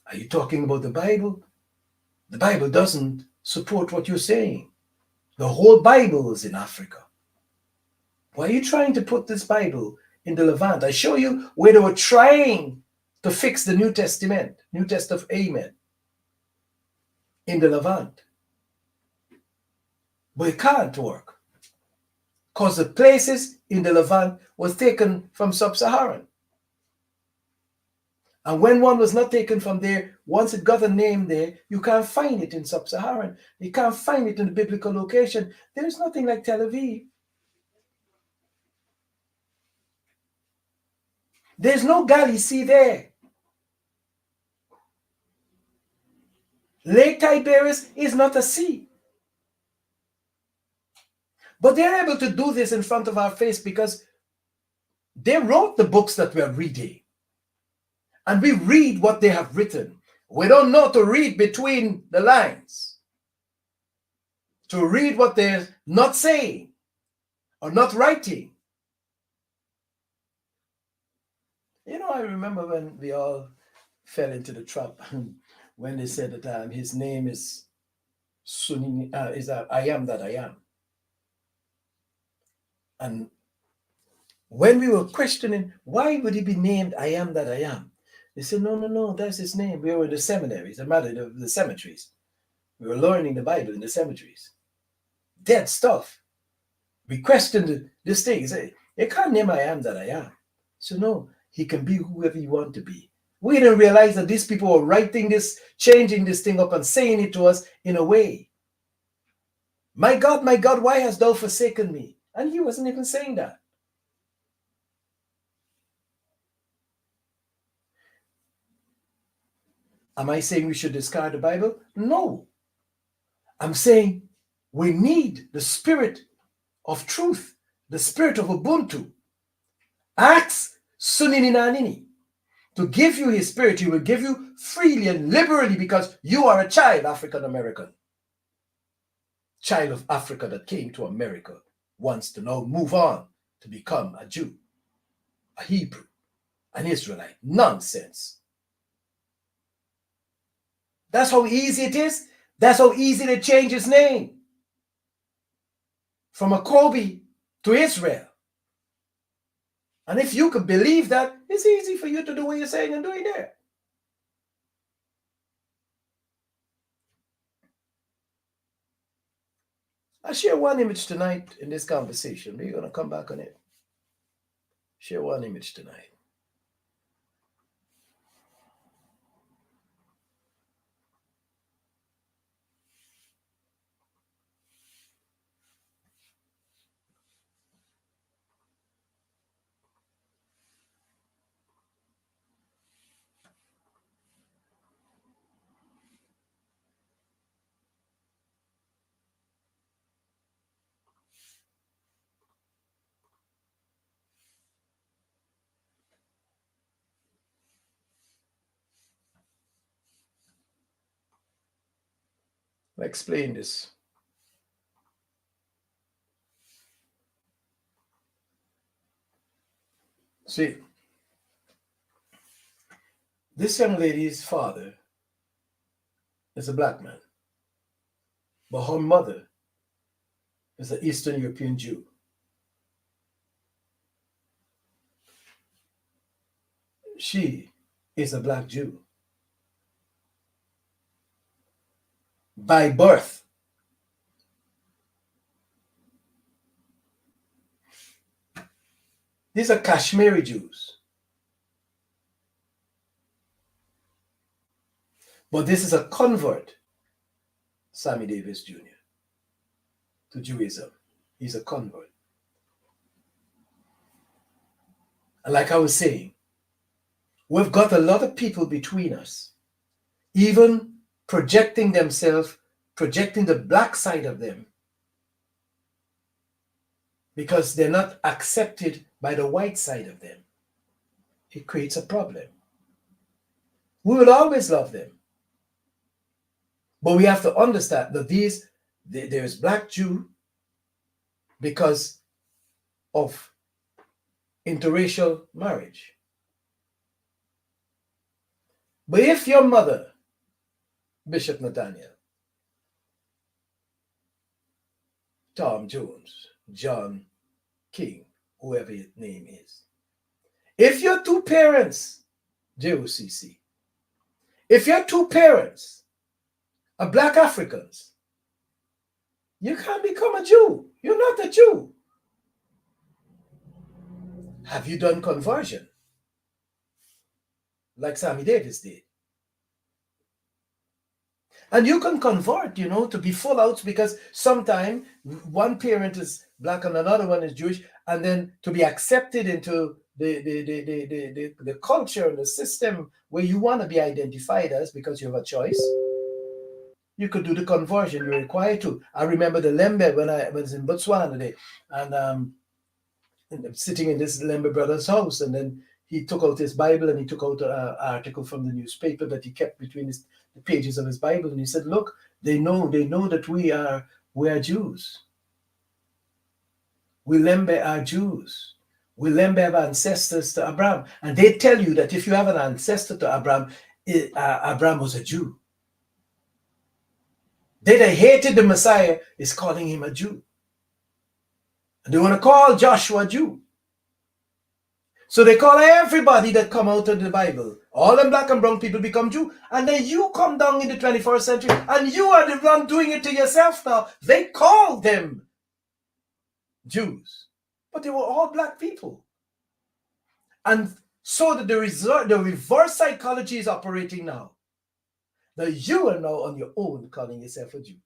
Are you talking about the Bible? The Bible doesn't support what you're saying. The whole Bible is in Africa. Why are you trying to put this Bible in the Levant? I show you where they were trying to fix the New Testament, New Testament of Amen, in the Levant. But it can't work, because the places in the Levant was taken from Sub Saharan. And when one was not taken from there, once it got a name there, you can't find it in Sub Saharan. You can't find it in the biblical location. There's nothing like Tel Aviv. There's no Galilee Sea there. Lake Tiberias is not a sea. But they're able to do this in front of our face because they wrote the books that we're reading. And we read what they have written. We don't know to read between the lines, to read what they're not saying or not writing. You know, I remember when we all fell into the trap when they said that his name is I am that I am. And when we were questioning, why would he be named I am that I am? They said, no, that's his name. We were in the seminaries, the cemeteries. We were learning the Bible in the cemeteries. Dead stuff. We questioned this thing. He said, you can't name I am that I am. So no, he can be whoever you want to be. We didn't realize that these people were writing this, changing this thing up and saying it to us in a way. My God, why hast thou forsaken me? And he wasn't even saying that. Am I saying we should discard the Bible? No. I'm saying we need the spirit of truth, the spirit of Ubuntu. Ask Suninanini to give you his spirit. He will give you freely and liberally because you are a child, African American. Child of Africa that came to America, wants to now move on to become a Jew, a Hebrew, an Israelite. Nonsense. That's how easy it is. That's how easy to change his name from a Kobe to Israel. And if you could believe that, it's easy for you to do what you're saying and doing there. I'll share one image tonight in this conversation. We're going to come back on it. Share one image tonight. I'll explain this. See, this young lady's father is a black man, but her mother is an Eastern European Jew. She is a black Jew by birth. These are Kashmiri Jews. But this is a convert, Sammy Davis Jr., to Judaism. He's a convert. And like I was saying, we've got a lot of people between us, even projecting themselves, projecting the black side of them, because they're not accepted by the white side of them. It creates a problem. We will always love them. But we have to understand that there's black Jew because of interracial marriage. But if your mother, Bishop Nathaniel, Tom Jones, John King, whoever your name is, if your two parents, JOCC, if your two parents are black Africans, you can't become a Jew. You're not a Jew. Have you done conversion? Like Sammy Davis did. And you can convert, to be full out, because sometimes one parent is black and another one is Jewish, and then to be accepted into the culture, the system where you want to be identified as because you have a choice, you could do the conversion. You're required to. I remember the Lembe when I was in Botswana today, and I'm sitting in this Lembe brother's house, and then he took out his Bible and he took out an article from the newspaper that he kept between the pages of his Bible, and he said, "Look, they know that we are Jews. We Lembe are Jews. We Lembe have ancestors to Abraham, and they tell you that if you have an ancestor to Abraham, Abraham was a Jew. They hated the Messiah is calling him a Jew. And they want to call Joshua a Jew. So they call everybody that come out of the Bible. All them black and brown people become Jew. And then you come down in the 21st century and you are the one doing it to yourself now. They call them Jews. But they were all black people. And so that the reverse psychology is operating now. That you are now on your own calling yourself a Jew.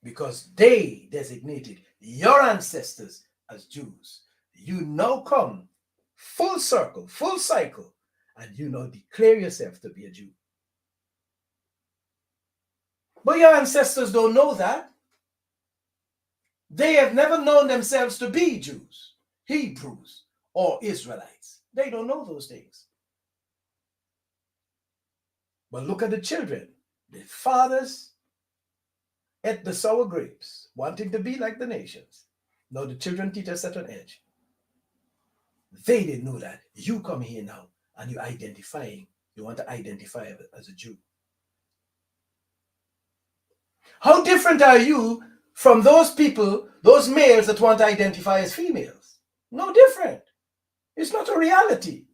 Because they designated your ancestors as Jews. You now come full circle, full cycle, and you now declare yourself to be a Jew. But your ancestors don't know that. They have never known themselves to be Jews, Hebrews, or Israelites. They don't know those things. But look at the children. The fathers ate the sour grapes, wanting to be like the nations. Now the children teach us at an edge. They didn't know that. You come here now and you're identifying. You want to identify as a Jew. How different are you from those people, those males that want to identify as females? No different. It's not a reality.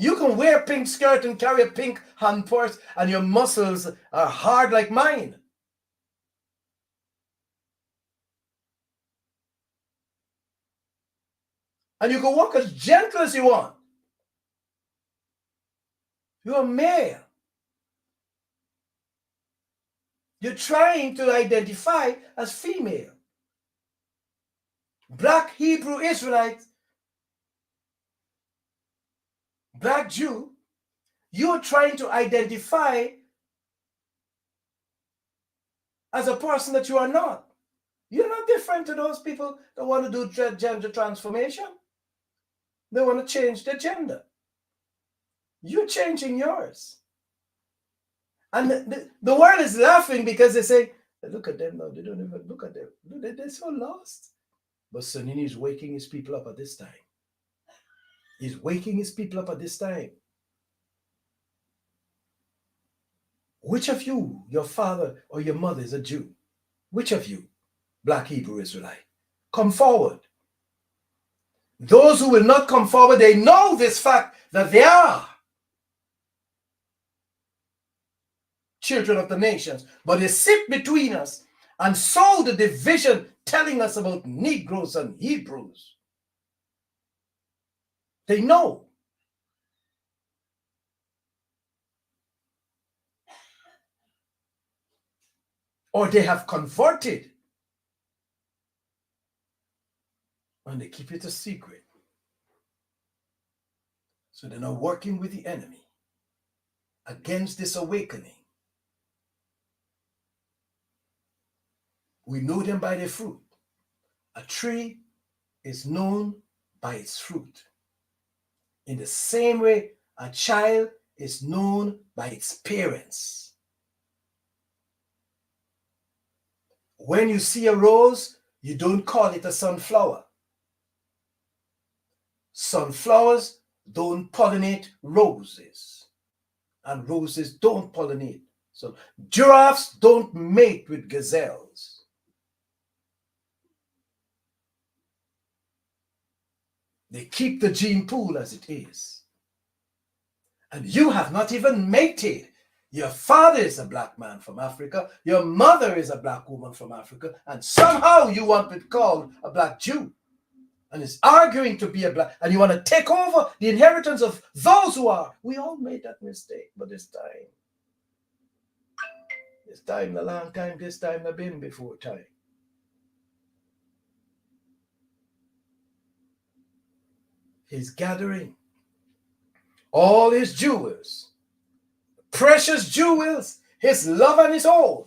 You can wear a pink skirt and carry a pink hand purse and your muscles are hard like mine. And you can walk as gentle as you want. You're a male. You're trying to identify as female. Black Hebrew Israelite, Black Jew, you're trying to identify as a person that you are not. You're not different to those people that want to do gender transformation. They want to change their gender. You're changing yours. And the world is laughing because they say, look at them now. They don't even look at them. They're so lost. But Sonini is waking his people up at this time. He's waking his people up at this time. Which of you, your father or your mother, is a Jew? Which of you, Black Hebrew Israelite? Come forward. Those who will not come forward, they know this fact that they are children of the nations, but they sit between us and sow the division, telling us about Negroes and Hebrews. They know. Or they have converted. And they keep it a secret. So they're now working with the enemy against this awakening. We know them by their fruit. A tree is known by its fruit. In the same way, a child is known by its parents. When you see a rose, you don't call it a sunflower. Sunflowers don't pollinate roses, and roses don't pollinate. So giraffes don't mate with gazelles. They keep the gene pool as it is. And you have not even mated. Your father is a black man from Africa. Your mother is a black woman from Africa. And somehow you want to be called a black Jew. And is arguing to be a black. And you want to take over the inheritance of those who are. We all made that mistake, but this time. It's time a long time, this time I've been before time. He's gathering all his jewels, precious jewels, his love and his own,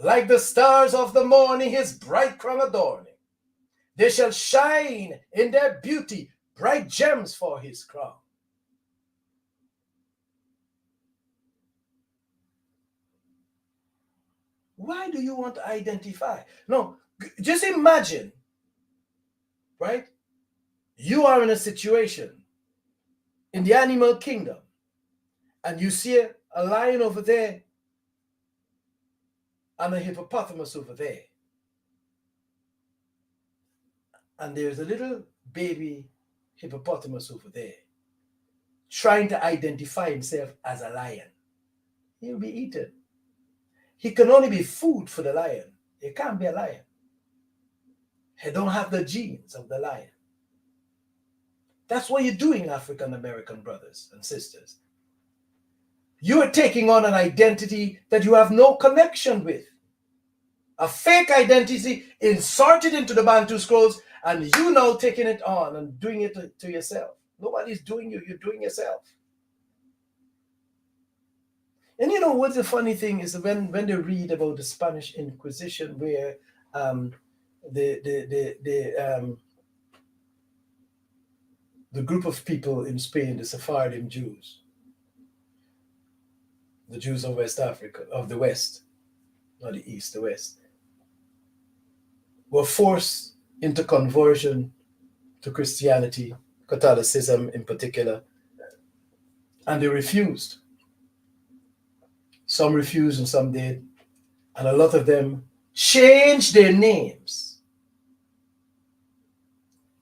like the stars of the morning, his bright crown adorning. They shall shine in their beauty, bright gems for his crown. Why do you want to identify? No, just imagine, right? You are in a situation in the animal kingdom and you see a lion over there and a hippopotamus over there. And there's a little baby hippopotamus over there trying to identify himself as a lion. He'll be eaten. He can only be food for the lion. He can't be a lion. He don't have the genes of the lion. That's what you're doing, African American brothers and sisters. You are taking on an identity that you have no connection with. A fake identity inserted into the Bantu scrolls, and you now taking it on and doing it to yourself. Nobody's doing you, you're doing yourself. And you know what's the funny thing is when they read about the Spanish Inquisition, where the group of people in Spain, the Sephardim Jews, the Jews of West Africa, of the West, not the East, the West, were forced into conversion to Christianity, Catholicism in particular, and they refused. Some refused and some did, and a lot of them changed their names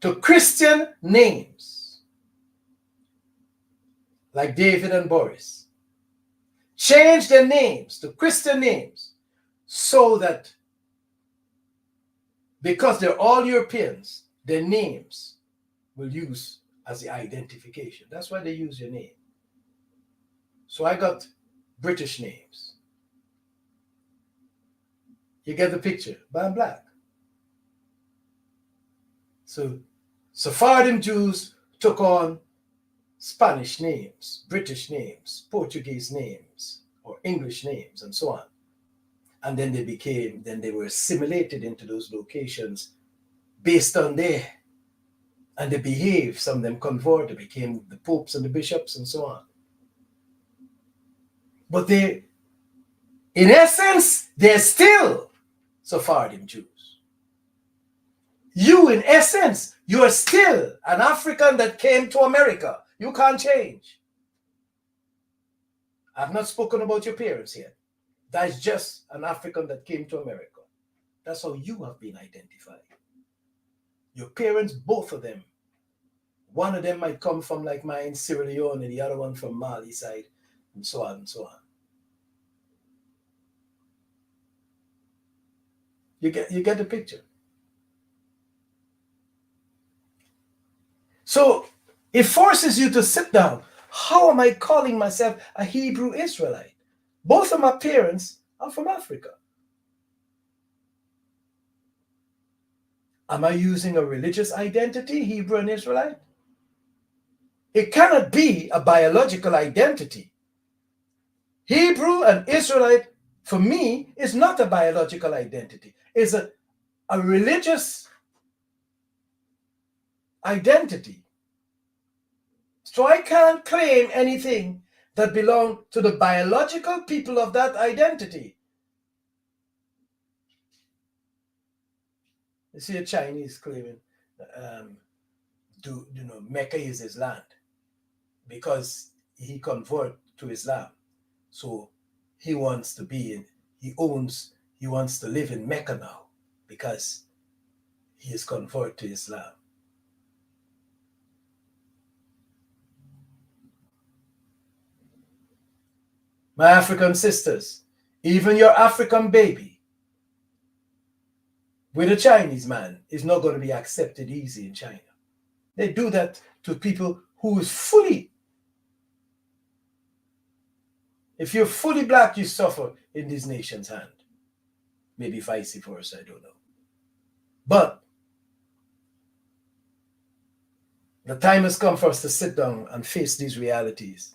to Christian names, like David and Boris. Changed their names to Christian names so that because they're all Europeans, their names will use as the identification. That's why they use your name. So I got British names. You get the picture, but I'm black. So Sephardim Jews took on Spanish names, British names, Portuguese names, or English names, and so on. And then they were assimilated into those locations based on there. And they behaved, some of them converted, they became the popes and the bishops and so on. But in essence, they're still Sephardim Jews. You, in essence, you are still an African that came to America. You can't change. I've not spoken about your parents yet. That's just an African that came to America. That's how you have been identified. Your parents, both of them, one of them might come from, like mine, Sierra Leone, and the other one from Mali side, and so on and so on. You get the picture. So it forces you to sit down. How am I calling myself a Hebrew Israelite? Both of my parents are from Africa. Am I using a religious identity, Hebrew and Israelite? It cannot be a biological identity. Hebrew and Israelite, for me, is not a biological identity. It's a religious identity. So I can't claim anything that belongs to the biological people of that identity. You see a Chinese claiming, Mecca is his land because he converted to Islam. So he wants to he wants to live in Mecca now because he is converted to Islam. My African sisters, even your African baby with a Chinese man is not going to be accepted easy in China. They do that to people who is fully If you're fully black, you suffer in this nation's hand. Maybe vice versa, I don't know. But the time has come for us to sit down and face these realities.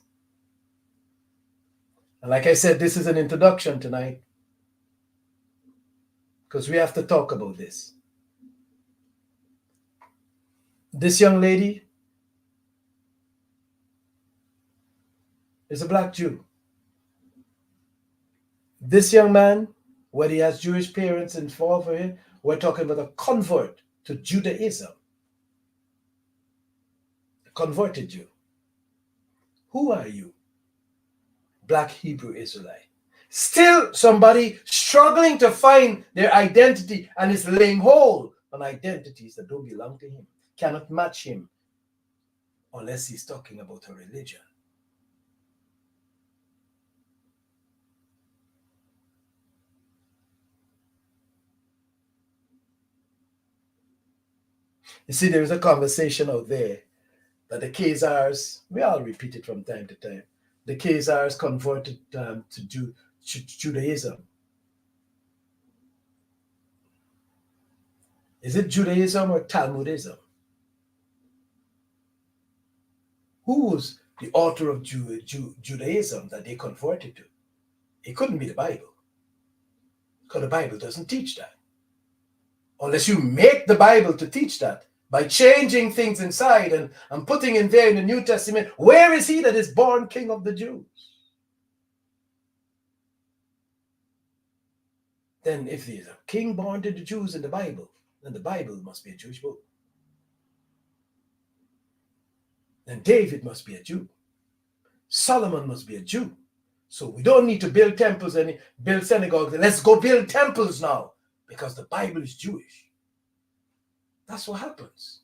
And like I said, this is an introduction tonight because we have to talk about this. This young lady is a black Jew. This young man, whether he has Jewish parents involved with him, we're talking about a convert to Judaism. A converted Jew. Who are you? Black Hebrew Israelite. Still somebody struggling to find their identity and is laying hold on identities that don't belong to him, cannot match him unless he's talking about a religion. You see, there is a conversation out there that the Khazars, we all repeat it from time to time, the Khazars converted to Judaism. Is it Judaism or Talmudism? Who was the author of Judaism that they converted to? It couldn't be the Bible, because the Bible doesn't teach that. Unless you make the Bible to teach that by changing things inside and putting in there in the New Testament, where is he that is born King of the Jews? Then if there's a king born to the Jews in the Bible, then the Bible must be a Jewish book. Then David must be a Jew. Solomon must be a Jew. So we don't need to build temples and build synagogues. Let's go build temples now because the Bible is Jewish. That's what happens.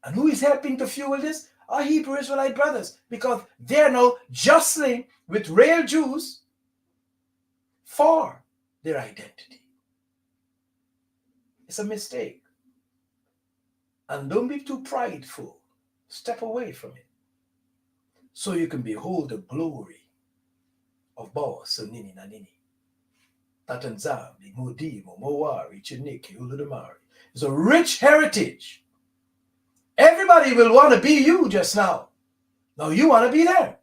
And who is helping to fuel this? Our Hebrew Israelite brothers, because they're now jostling with real Jews for their identity. It's a mistake. And don't be too prideful. Step away from it. So you can behold the glory of Bawa Sonini Nanini. Tatanzambi, Mudimo, Mowari, Chiniki, Uludamari. It's a rich heritage. Everybody will want to be you just now. Now you want to be them.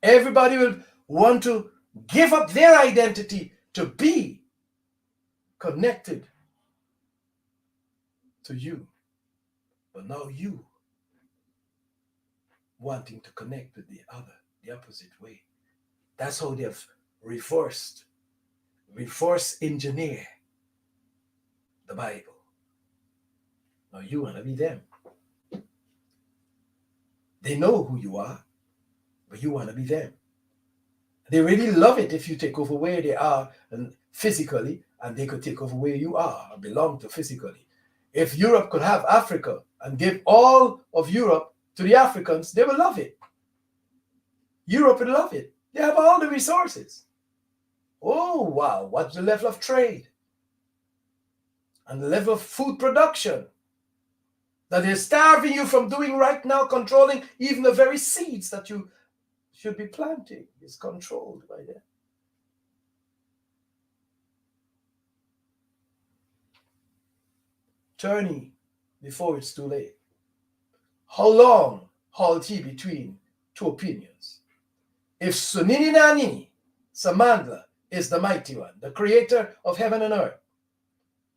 Everybody will want to give up their identity to be connected to you. But now you wanting to connect with the other, the opposite way. That's how they have reverse engineer the Bible. Now you want to be them. They know who you are, but you want to be them. They really love it if you take over where they are and physically, and they could take over where you are or belong to physically. If Europe could have Africa and give all of Europe to the Africans, they would love it. Europe would love it. They have all the resources. Oh, wow, what's the level of trade and the level of food production that is starving you from doing right now, controlling even the very seeds that you should be planting is controlled by them. Turning before it's too late. How long halt ye between two opinions? If Sunini Nanini, Samandla, is the mighty one, the creator of heaven and earth,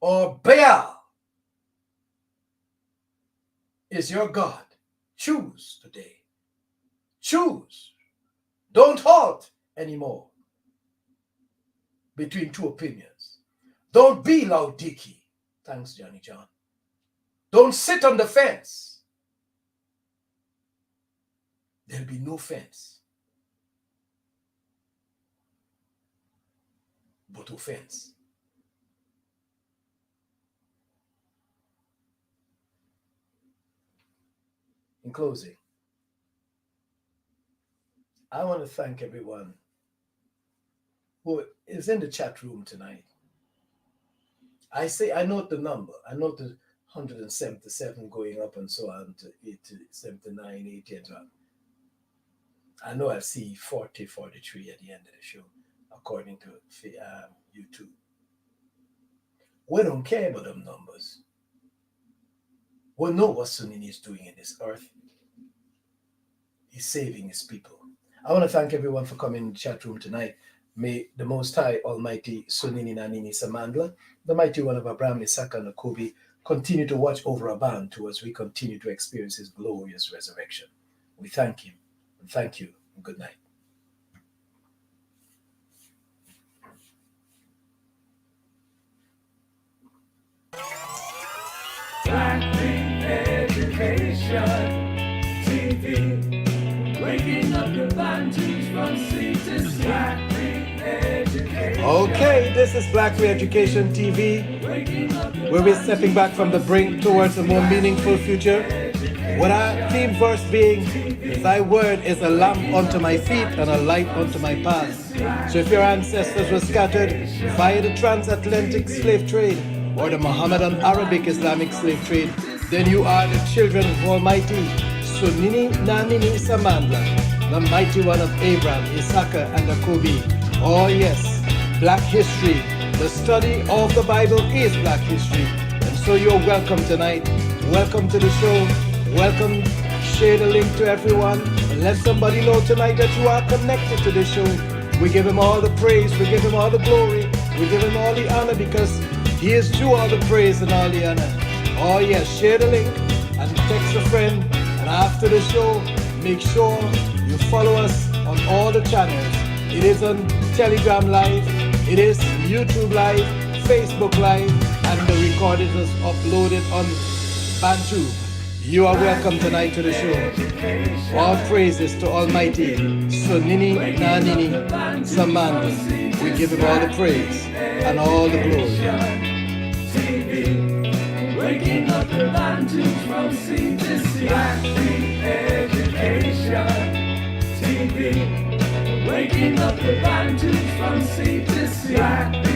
or Baal is your God, choose today. Choose. Don't halt anymore between two opinions. Don't be Laodiki. Thanks, Johnny John. Don't sit on the fence. There'll be no fence, but offense. In closing, I want to thank everyone who is in the chat room tonight. I note the number. I note 177 going up and so on to 80, 79, 80 and so on. I know I'll see 40, 43 at the end of the show, according to YouTube. We don't care about them numbers. We know what Sunini is doing in this earth. He's saving his people. I want to thank everyone for coming in the chat room tonight. May the Most High Almighty Sunini Nanini Samandla, the Mighty One of Abraham, Isaac, and Jacob, continue to watch over our Bantu as we continue to experience his glorious resurrection. We thank him, and thank you, and good night. Black King Education TV, waking up the Bantus from sleep to sleep. Black King Education. Okay, this is Black Re-Education TV, where we're stepping back from the brink towards a more meaningful future. With our theme verse being, "Thy word is a lamp unto my feet and a light unto my path." So if your ancestors were scattered via the transatlantic slave trade or the Mohammedan Arabic Islamic slave trade, then you are the children of Almighty Sunini Nanini Samandla, the Mighty One of Abraham, Isaac, and Jacob. Oh yes, Black history, the study of the Bible is Black history. And so you're welcome tonight. Welcome to the show. Welcome. Share the link to everyone. And let somebody know tonight that you are connected to the show. We give him all the praise. We give him all the glory. We give him all the honor because he is due all the praise and all the honor. Oh yes, share the link and text a friend. And after the show, make sure you follow us on all the channels. It is on Telegram Live. It is YouTube Live, Facebook Live, and the recording is uploaded on Bantu. You are welcome tonight to the show. All praises to Almighty Sunini Nanini Samandla. We give him all the praise and all the glory. Waking up the Bantus from sleep to sleep. Black King Education TV. Waking up the Bantus from sleep to sleep.